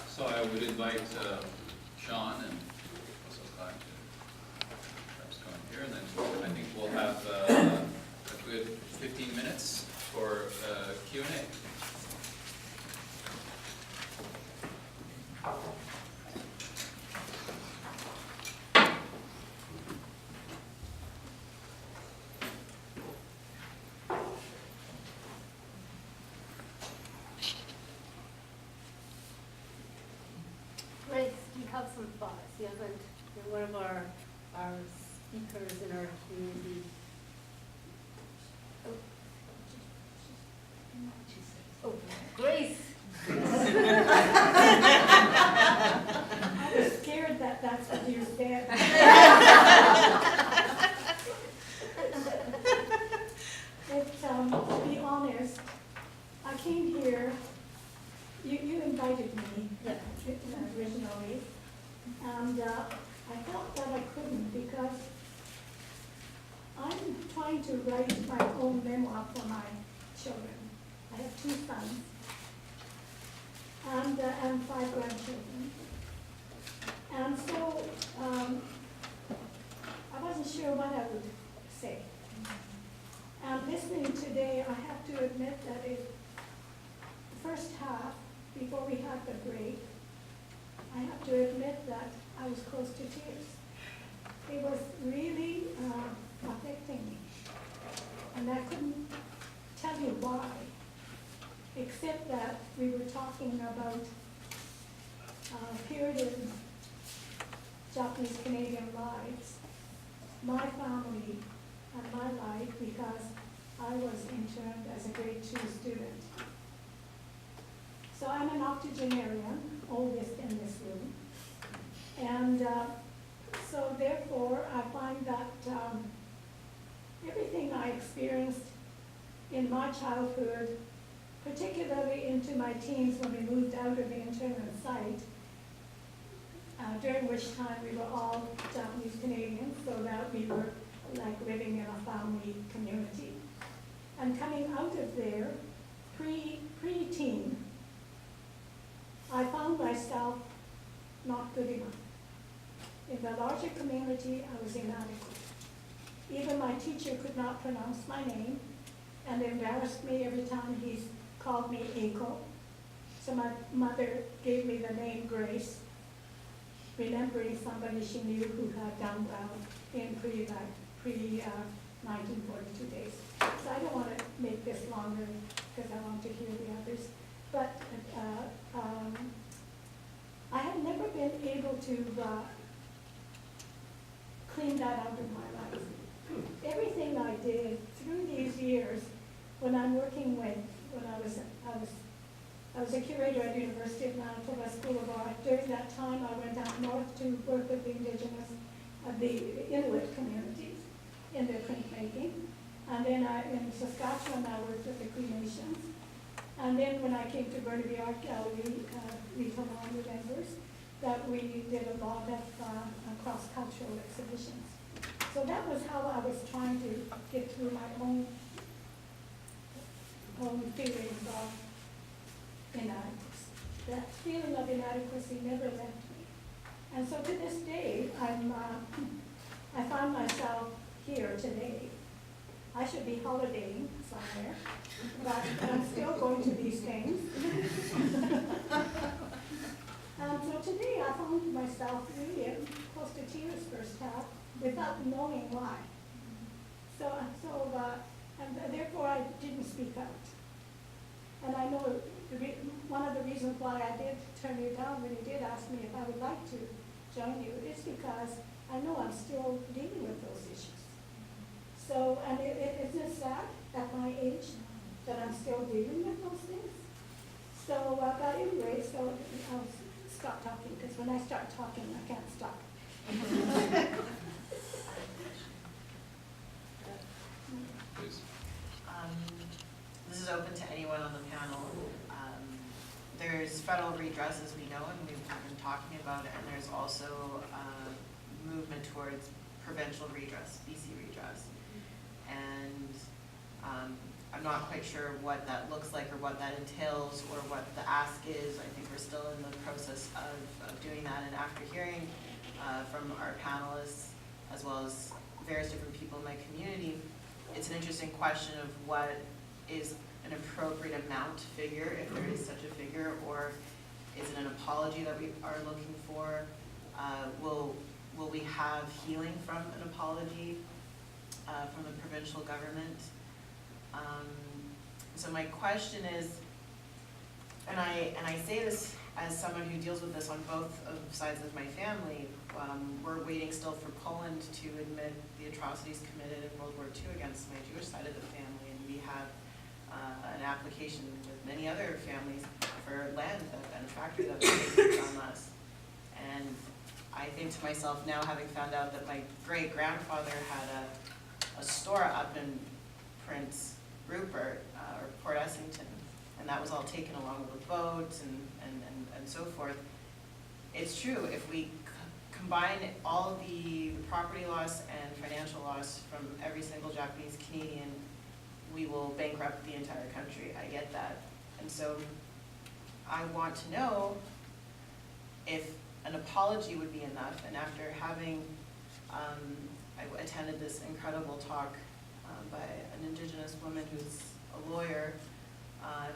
So I would invite Sean and also Kai to perhaps come in here, and then I think we'll have a good 15 minutes for Q&A. Grace, do you have some thoughts? You haven't, you're one of our speakers in our community. Oh, Grace. I was scared that that's what you said. To be honest, I came here, you invited me originally, and I felt that I couldn't because I'm trying to write my own memoir for my children. I have 2 sons and 5 grandchildren. And so, I wasn't sure what I would say. And listening today, I have to admit that the first half, before we had the break, I have to admit that I was close to tears. It was really affecting me. And I couldn't tell you why, except that we were talking about a period in Japanese Canadian lives, my family and my life, because I was interned as a grade 2 student. So I'm an octogenarian, oldest in this room. And so therefore, I find that everything I experienced in my childhood, particularly into my teens when we moved out of the internment site, during which time we were all Japanese Canadians, so that we were like living in a family community. And coming out of there, pre-teen, I found myself not good enough. In the larger community, I was inadequate. Even my teacher could not pronounce my name and embarrassed me every time he called me Eiko. So my mother gave me the name Grace, remembering somebody she knew who had done well in pre-1942 days. So I don't want to make this longer because I want to hear the others. But I have never been able to clean that out of my life. Everything I did through these years, when I'm working with, I was a curator at the University of Manitoba School of Art. During that time, I went out north to work with the Indigenous, the Inuit communities in their printmaking. And then in Saskatchewan, I worked with the Cree Nations. And then when I came to Burnaby Art Gallery, we took on the members, that we did a lot of cross-cultural exhibitions. So that was how I was trying to get through my own feelings of inadequacy. That feeling of inadequacy never left me. And so to this day, I find myself here today. I should be holidaying somewhere, but I'm still going to these things. And so today I found myself really close to tears first half without knowing why. And therefore I didn't speak out. And I know one of the reasons why I did turn you down when you did ask me if I would like to join you is because I know I'm still dealing with those issues. So, and isn't it sad at my age that I'm still dealing with those things? So, but anyway, so I'll stop talking, because when I start talking, I can't stop. Please. This is open to anyone on the panel. There's federal redress, as we know, and we've been talking about it, and there's also movement towards provincial redress, BC redress. And I'm not quite sure what that looks like or what that entails or what the ask is. I think we're still in the process of doing that, and after hearing from our panelists as well as various different people in my community, it's an interesting question of what is an appropriate amount figure, if there is such a figure, or is it an apology that we are looking for? Will we have healing from an apology from the provincial government? So my question is, and I say this as someone who deals with this on both of sides of my family, we're waiting still for Poland to admit the atrocities committed in World War II against my Jewish side of the family, and we have an application with many other families for land and a factory that was taken from us. And I think to myself now, having found out that my great-grandfather had a store up in Prince Rupert or Port Essington, and that was all taken along with a boat and so forth. It's true, if we combine all the property loss and financial loss from every single Japanese Canadian, we will bankrupt the entire country. I get that. And so I want to know if an apology would be enough. And after having, I attended this incredible talk by an Indigenous woman who's a lawyer,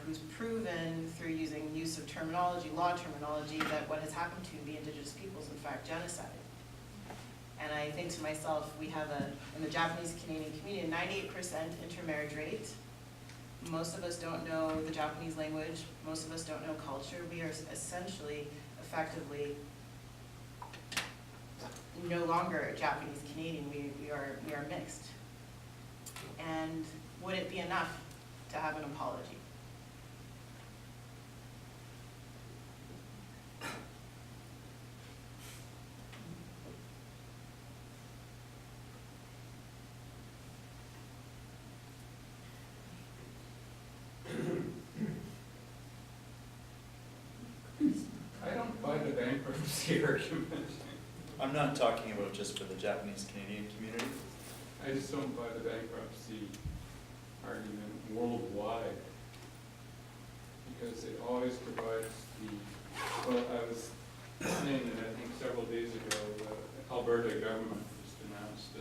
who's proven through using use of terminology, law terminology, that what has happened to the Indigenous people is in fact genocide. And I think to myself, we have in the Japanese Canadian community, a 98% intermarriage rate. Most of us don't know the Japanese language. Most of us don't know culture. We are essentially, effectively, no longer Japanese Canadian. We are mixed. And would it be enough to have an apology? I don't buy the bankruptcy argument. I'm not talking about just for the Japanese Canadian community. I just don't buy the bankruptcy argument worldwide, because it always provides well, I was saying that I think several days ago, the Alberta government just announced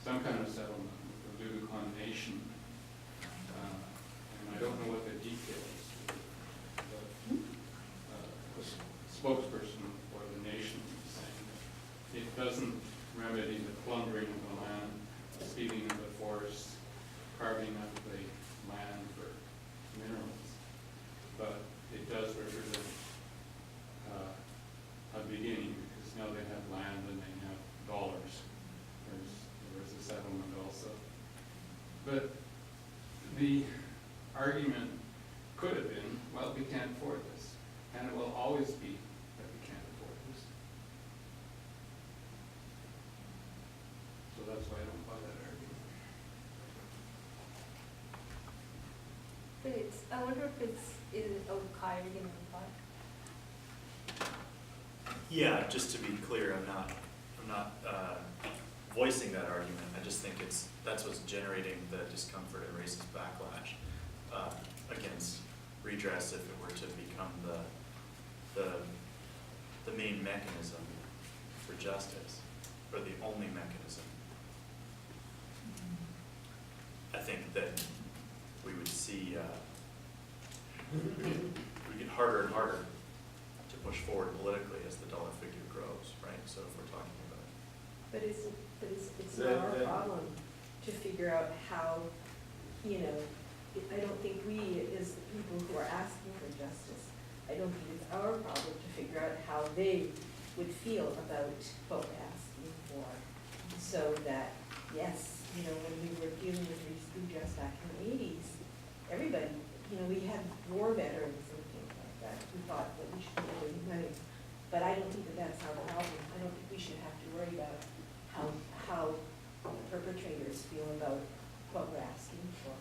some kind of settlement with the Yukon Nation, and I don't know what the details, but a spokesperson for the nation is saying that it doesn't remedy the plundering of the land, stealing of the forests, carving up the land for minerals, but it does represent a beginning, because now they have land and they have dollars. There was a settlement also. But the argument could have been, well, we can't afford this, and it will always be that we can't afford this. So that's why I don't buy that argument. But it's, I wonder if it's, Kai, are you gonna reply? Yeah, just to be clear, I'm not voicing that argument. I just think that's what's generating the discomfort and racist backlash against redress if it were to become the main mechanism for justice, or the only mechanism. I think that we would see we get harder and harder to push forward politically as the dollar figure grows, right? So if we're talking about But it's not our problem to figure out how, I don't think we, as the people who are asking for justice, I don't think it's our problem to figure out how they would feel about what we're asking for. So that, yes, when we were dealing with redress back in the 80s, everybody, we had war veterans and things like that. We thought that we should be giving money. But I don't think that that's our problem. I don't think we should have to worry about how perpetrators feel about what we're asking for.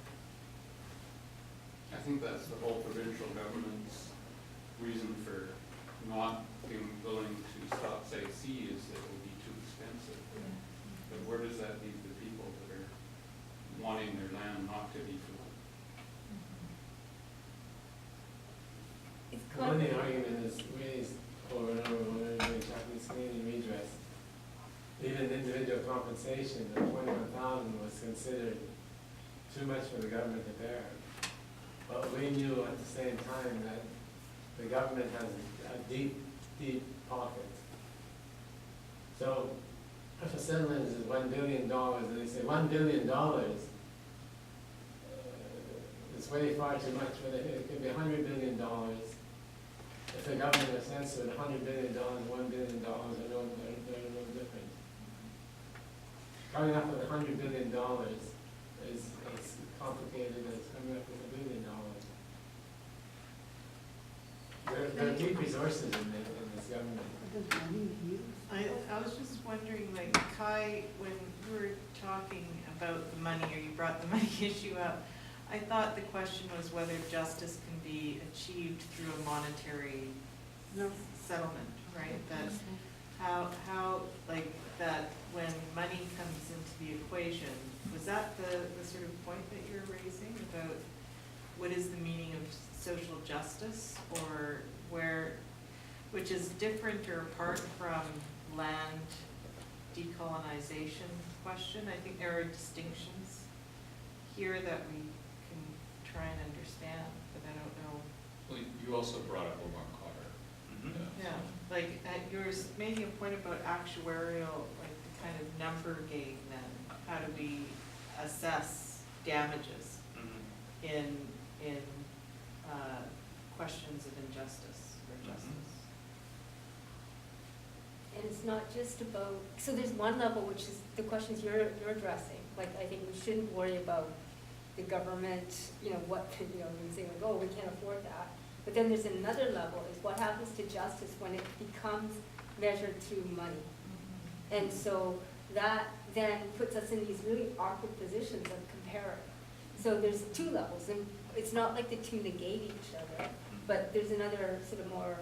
I think that's the whole provincial government's reason for not being willing to stop Site C, is that it will be too expensive. But where does that leave the people that are wanting their land not to be full? One of the argument is raised over and over when we're doing Japanese Canadian redress. Even individual compensation, the 21,000 was considered too much for the government to bear. But we knew at the same time that the government has a deep, deep pocket. So if a settlement is $1 billion, and they say $1 billion, it's way far too much, but it could be $100 billion. If the government assents with $100 billion, $1 billion, they're no different. Coming up with $100 billion is as complicated as coming up with $1 billion. There are deep resources in this government. I was just wondering, Kai, when you were talking about the money, or you brought the money issue up, I thought the question was whether justice can be achieved through a monetary settlement, right? That how that when money comes into the equation, was that the sort of point that you're raising about what is the meaning of social justice, or where which is different or apart from land decolonization question. I think there are distinctions here that we can try and understand, but I don't know. Well, you also brought up Omar Carter. Mhm. Yeah, like at yours, making a point about actuarial, like the kind of number game then, how do we assess damages Mhm. in questions of injustice or justice? And it's not just about, so there's one level, which is the questions you're addressing. Like, I think we shouldn't worry about the government, what, we say like, oh, we can't afford that. But then there's another level, is what happens to justice when it becomes measured through money. And so that then puts us in these really awkward positions of comparing. So there's two levels, and it's not like the two negate each other, but there's another sort of more,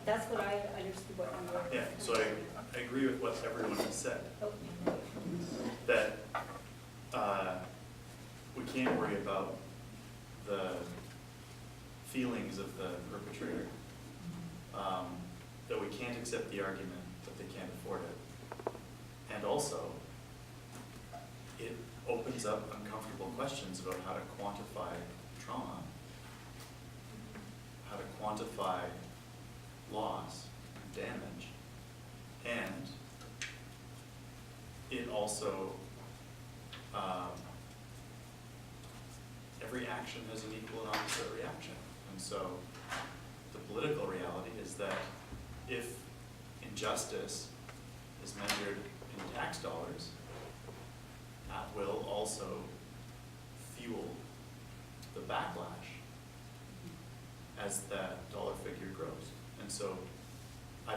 that's what I understood what you were. Yeah, so I agree with what everyone has said, Oh, that we can't worry about the feelings of the perpetrator, that we can't accept the argument that they can't afford it. And also, it opens up uncomfortable questions about how to quantify trauma, how to quantify loss, damage, and it also, every action has an equal and opposite reaction. And so the political reality is that if injustice is measured in tax dollars, that will also fuel the backlash as that dollar figure grows. And so I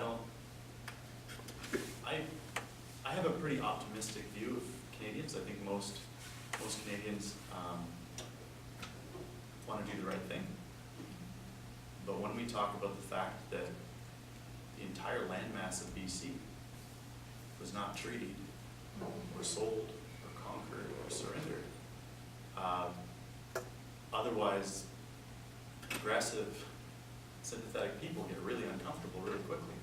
have a pretty optimistic view of Canadians. I think most Canadians want to do the right thing. But when we talk about the fact that the entire landmass of BC was not treated, or sold, or conquered, or surrendered, otherwise progressive, sympathetic people get really uncomfortable really quickly.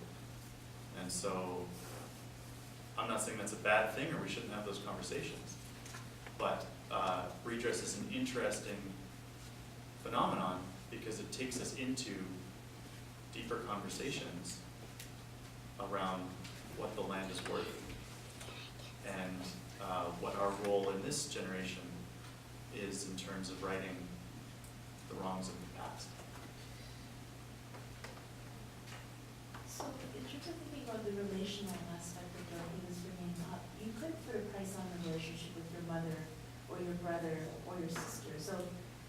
And so I'm not saying that's a bad thing or we shouldn't have those conversations, but redress is an interesting phenomenon because it takes us into deeper conversations around what the land is worth and what our role in this generation is in terms of righting the wrongs of the past. So in terms of thinking about the relational aspect of what he was bringing up, you could put a price on the relationship with your mother or your brother or your sister. So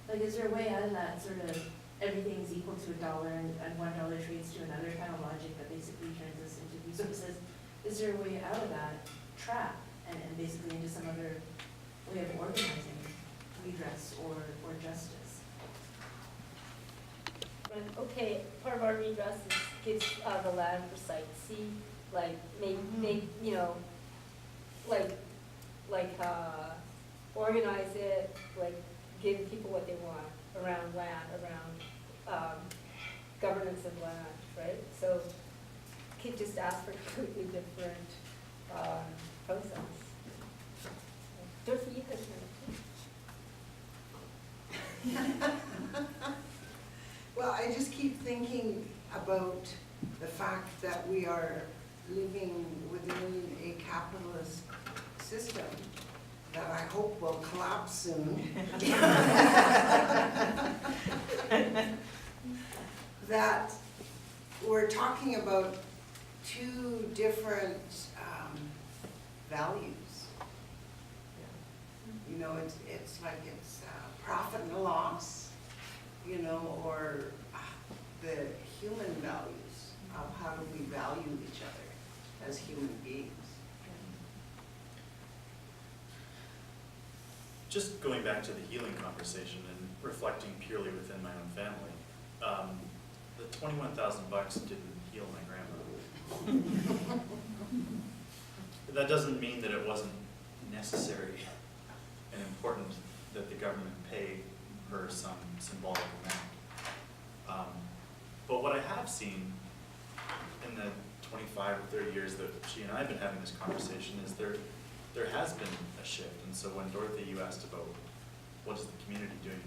like, is there a way out of that sort of everything's equal to $1 and $1 trades to another kind of logic that basically turns us into resources? Is there a way out of that trap and basically into some other way of organizing redress or justice? Okay, part of our redress is gives the land for sight. See, like make organize it, like give people what they want around land, around governance of land, right? So could just ask for completely different process. Dorothy, you could Well, I just keep thinking about the fact that we are living within a capitalist system that I hope will collapse soon. That we're talking about two different values. You know, it's like it's profit and loss, you know, or the human values of how do we value each other as human beings. Just going back to the healing conversation and reflecting purely within my own family, the $21,000 didn't heal my grandma. That doesn't mean that it wasn't necessary and important that the government pay her some symbolic amount. But what I have seen in the 25 or 30 years that she and I have been having this conversation is there has been a shift. And so when Dorothy, you asked about what is the community doing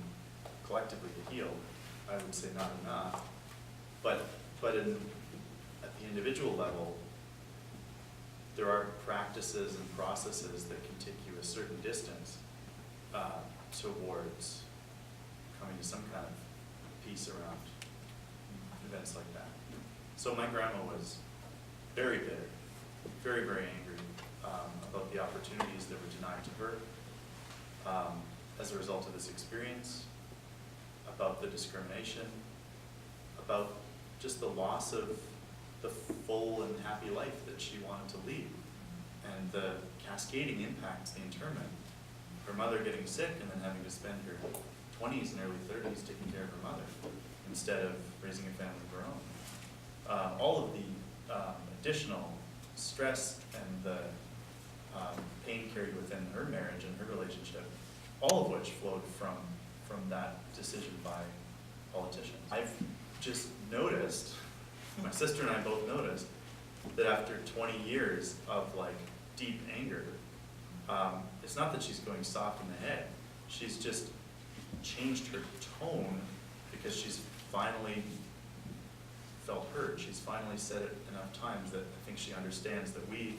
collectively to heal, I would say not enough. But at the individual level, there are practices and processes that can take you a certain distance towards coming to some kind of peace around events like that. So my grandma was very bitter, very, very angry about the opportunities that were denied to her as a result of this experience, about the discrimination, about just the loss of the full and happy life that she wanted to lead, and the cascading impacts, the internment, her mother getting sick and then having to spend her 20s and early 30s taking care of her mother instead of raising a family of her own. All of the additional stress and the pain carried within her marriage and her relationship, all of which flowed from that decision by politicians. I've just noticed, my sister and I both noticed, that after 20 years of like deep anger, it's not that she's going soft in the head, she's just changed her tone because she's finally felt heard. She's finally said it enough times that I think she understands that we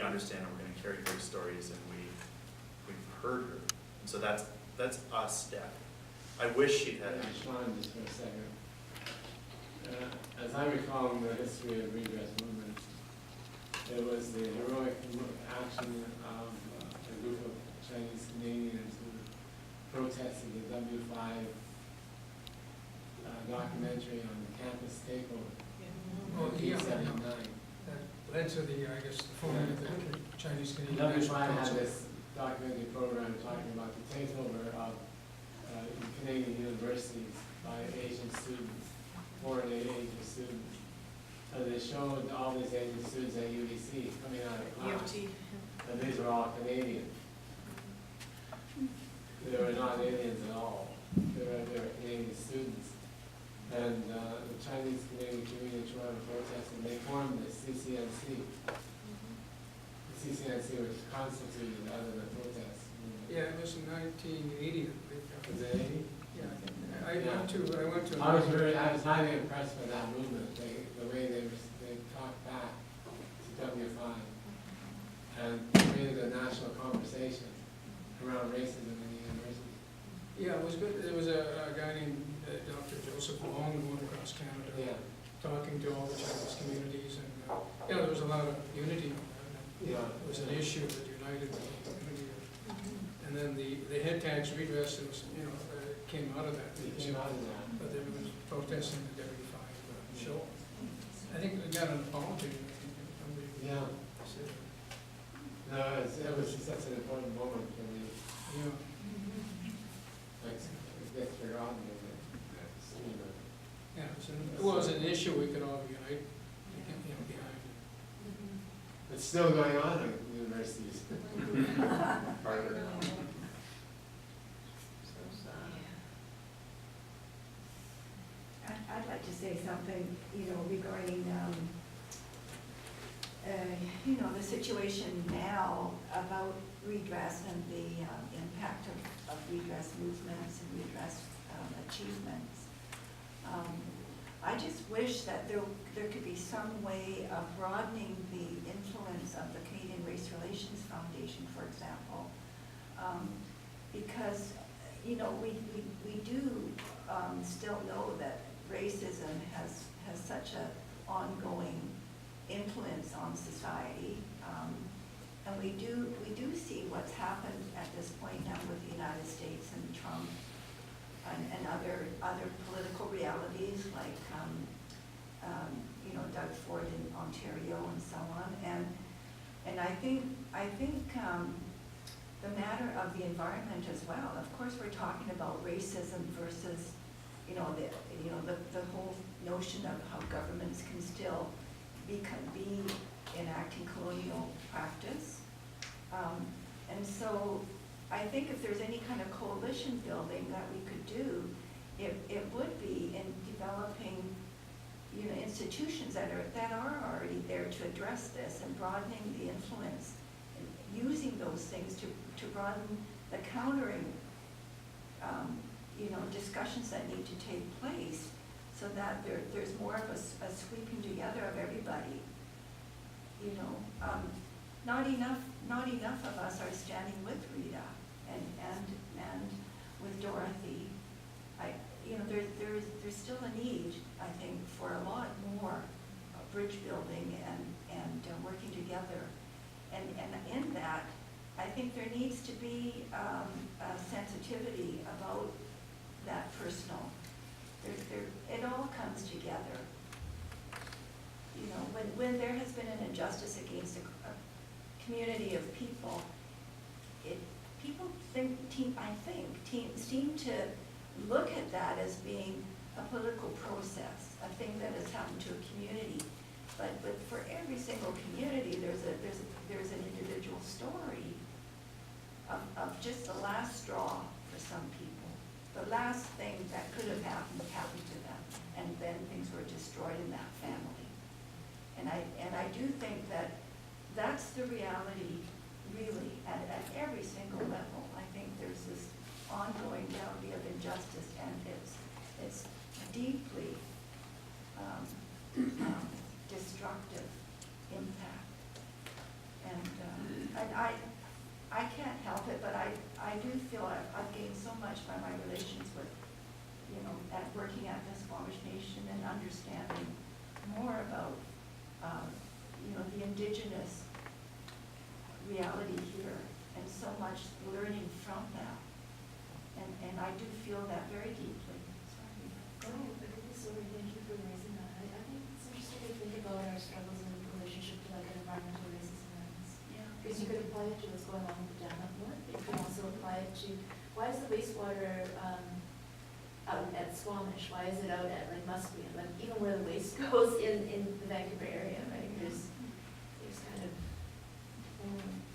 understand and we're going to carry her stories, and we've heard her. And so that's a step. I wish she'd had. Sean, just for a second. As I recall in the history of redress movement, there was the heroic action of a group of Chinese Canadians who protested the W5 documentary on the campus takeover in 1979. That led to the, I guess, the forming of the Chinese Canadian W5 National had Council. this documentary program talking about the takeover of Canadian universities by Asian students, foreign Asian students. So they showed all these Asian students at UBC coming out of class. And these were all Canadian. They were not aliens at all. They were Canadian students. And the Chinese Canadian community in Toronto protested, and they formed the CCNC. The CCNC was constituted out of the protest movement. Yeah, it was in 1980. Was it 80? Yeah, I went to. I was highly impressed by that movement. The way they talked back to W5 and created a national conversation around racism in the university. Yeah, it was good. There was a guy named Dr. Joseph Long going across Canada, talking to all the Chinese communities, and there was a lot of unity on that. It was an issue that united the community. And then the head tax redress, it was, came out of that. But there was protesting the W5 show. I think we got an apology. Yeah. No, it was such an important moment for me. Yeah. Like, it gets forgotten, Yeah, it was an issue we could all unite behind. It's still going on at universities. I'd like to say something, regarding, the situation now about redress and the impact of redress movements and redress achievements. I just wish that there could be some way of broadening the influence of the Canadian Race Relations Foundation, for example, because, we do still know that racism has such an ongoing influence on society, and we do see what's happened at this point now with the United States and Trump and other political realities like Doug Ford in Ontario and so on, and I think the matter of the environment as well. Of course, we're talking about racism versus the whole notion of how governments can still be enacting colonial practice. And so I think if there's any kind of coalition building that we could do, it would be in developing, institutions that are already there to address this and broadening the influence, and using those things to broaden the countering, discussions that need to take place, so that there's more of a sweeping together of everybody. Not enough of us are standing with Rita and with Dorothy. There's still a need, I think, for a lot more bridge building and working together. And in that, I think there needs to be a sensitivity about that personal. It all comes together. When there has been an injustice against a community of people, people seem to look at that as being a political process, a thing that has happened to a community. But for every single community, there's an individual story of just the last straw for some people. The last thing that could have happened to them, and then things were destroyed in that family. And I do think that that's the reality, really, at every single level. I think there's this ongoing reality of injustice, and it's deeply destructive impact. And I can't help it, but I do feel I've gained so much by my relations with, at working at this Squamish Nation and understanding more about, the Indigenous reality here, and so much learning from that. And I do feel that very deeply. Sorry. Sorry, thank you for raising that. I think it's interesting to think about our struggles in relationship to like environmental racism lens. Yeah. Because you could apply it to what's going on with the dam up north. You can also apply it to, why is the wastewater out at Squamish? Why is it out at like Musqueam? Like even where the waste goes in the Vancouver area, right? There's kind of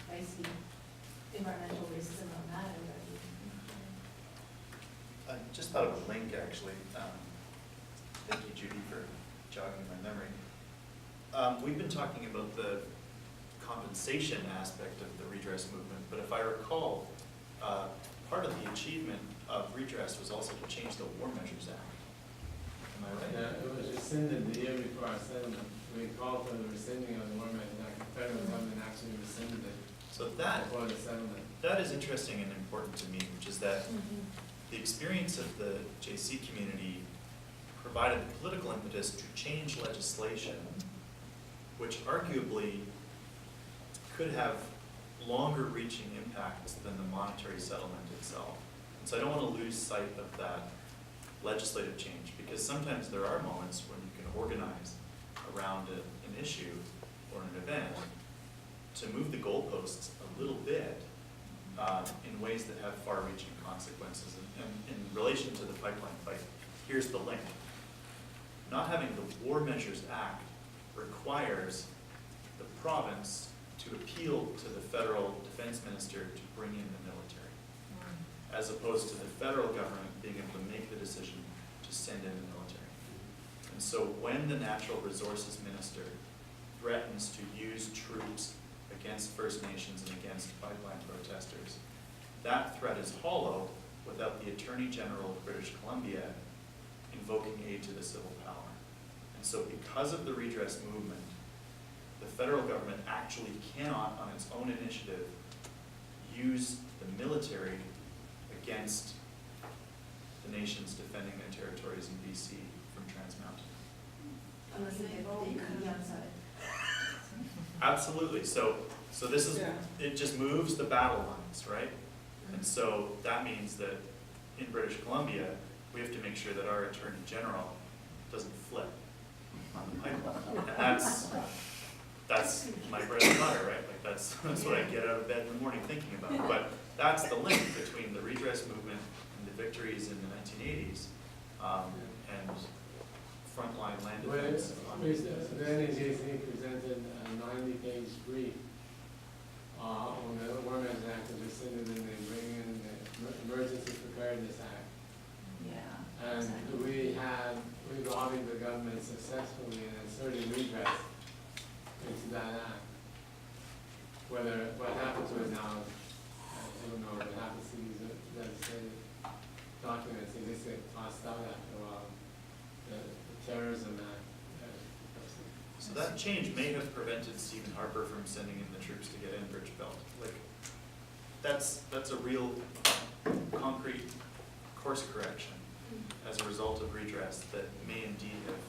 feisty environmental racism on that already. I just thought of a link, actually. Thank you, Judy, for jogging my memory. We've been talking about the compensation aspect of the redress movement, but if I recall, part of the achievement of redress was also to change the War Measures Act. Am I right? Yeah, it was rescinded the year before our settlement. We called for the rescinding of the War Measures Act. The federal government actually rescinded it So that before the settlement. that is interesting and important to me, which is that the experience of the JC community provided the political impetus to change legislation, which arguably could have longer reaching impacts than the monetary settlement itself. And so I don't want to lose sight of that legislative change, because sometimes there are moments when you can organize around an issue or an event to move the goalposts a little bit in ways that have far-reaching consequences. And in relation to the pipeline fight, here's the link. Not having the War Measures Act requires the province to appeal to the federal defense minister to bring in the military, as opposed to the federal government being able to make the decision to send in the military. And so when the natural resources minister threatens to use troops against First Nations and against pipeline protesters, that threat is hollow without the Attorney General of British Columbia invoking aid to the civil power. And so because of the redress movement, the federal government actually cannot, on its own initiative, use the military against the nations defending their territories in BC from Trans Mountain. Unless they come outside. Absolutely. So this is, Yeah. it just moves the battle lines, right? And so that means that in British Columbia, we have to make sure that our Attorney General doesn't flip on the pipeline. And that's my bread and butter, right? Like that's what I get out of bed in the morning thinking about. But that's the link between the redress movement and the victories in the 1980s and frontline land defense. The NAJC presented a 90-page brief when the War Measures Act was rescinded, and they bring in the Emergency Preparedness Act. Yeah. And exactly. we've lobbied the government successfully in inserting redress into that act. Whether, what happened to it now, I don't know, what happens to these legislative documents, they just get tossed out after a while. The Terrorism Act. So that change may have prevented Stephen Harper from sending in the troops to get in Bridge Belt. Like, that's a real concrete course correction as a result of redress that may indeed have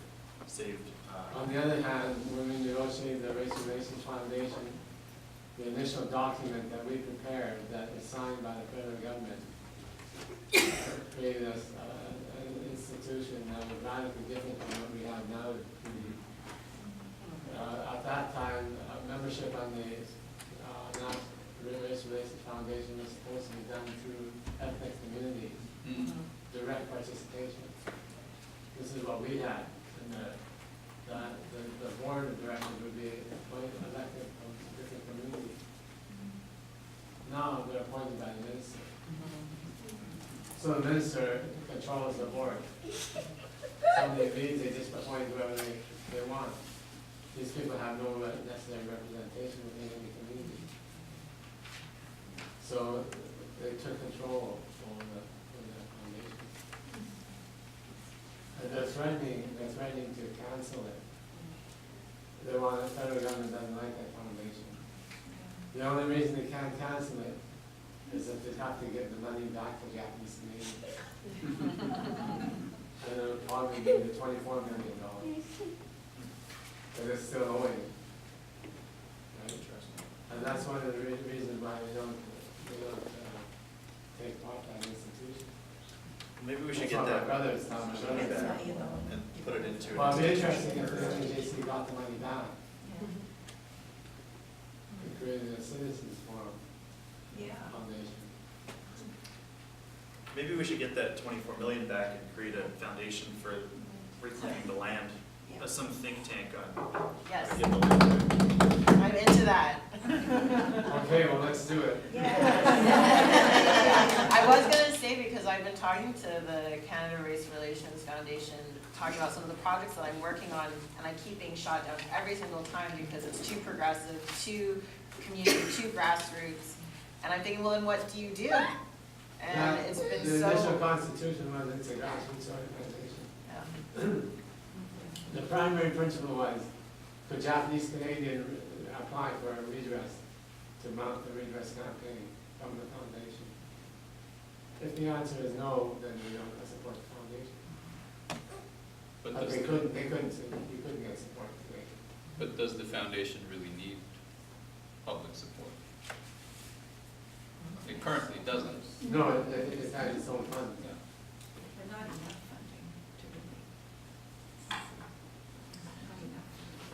saved. On the other hand, when we negotiated the Race Relations Foundation, the initial document that we prepared that is signed by the federal government created us an institution that was radically different from what we have now. At that time, membership on the Race Relations Foundation was supposed to be done through ethnic community, direct participation. This is what we had, and the board of directors would be elected from different communities. Now they're appointed by the minister. So the minister controls the board. Somebody leaves, they just appoint whoever they want. These people have no necessary representation within any community. So they took control over the foundation. And they're threatening to cancel it. They want, the federal government doesn't like that foundation. The only reason they can't cancel it is if they have to give the money back to Japanese Canadians. And it would probably be the $24 million. But it's still owing. Right? And that's one of the reasons why we don't take part in that institution. Maybe we should That's get what that my brother is telling me. That's how you know. and put it into. Well, it'd be interesting if the NJC got the money back. We created a citizens forum Yeah. foundation. Maybe we should get that 24 million back and create a foundation for reclaiming the land. Some think tank on. Yes, how to get the land back. I'm into that. Okay, well, let's do it. I was gonna say, because I've been talking to the Canada Race Relations Foundation, talking about some of the projects that I'm working on, and I keep being shot down every single time because it's too progressive, too community, too grassroots. And I'm thinking, well, then what do you do? And it's been The initial so. constitution was it's a grassroots organization. Yeah. The primary principle was, could Japanese Canadian apply for a redress to mount the redress campaign from the foundation? If the answer is no, then we don't support the foundation. But But does, you couldn't get support today. but does the foundation really need public support? It currently doesn't. No, it had its own fund. But not enough funding to really.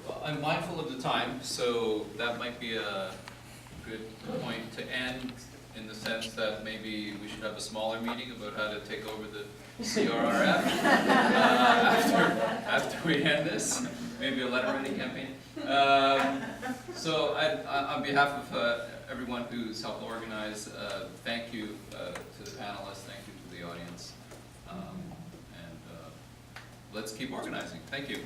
Well, I'm mindful of the time, so that might be a good point to end, in the sense that maybe we should have a smaller meeting about how to take over the CRRF after we end this, maybe a letter writing campaign. So on behalf of everyone who's helped organize, thank you to the panelists, thank you to the audience, and let's keep organizing. Thank you.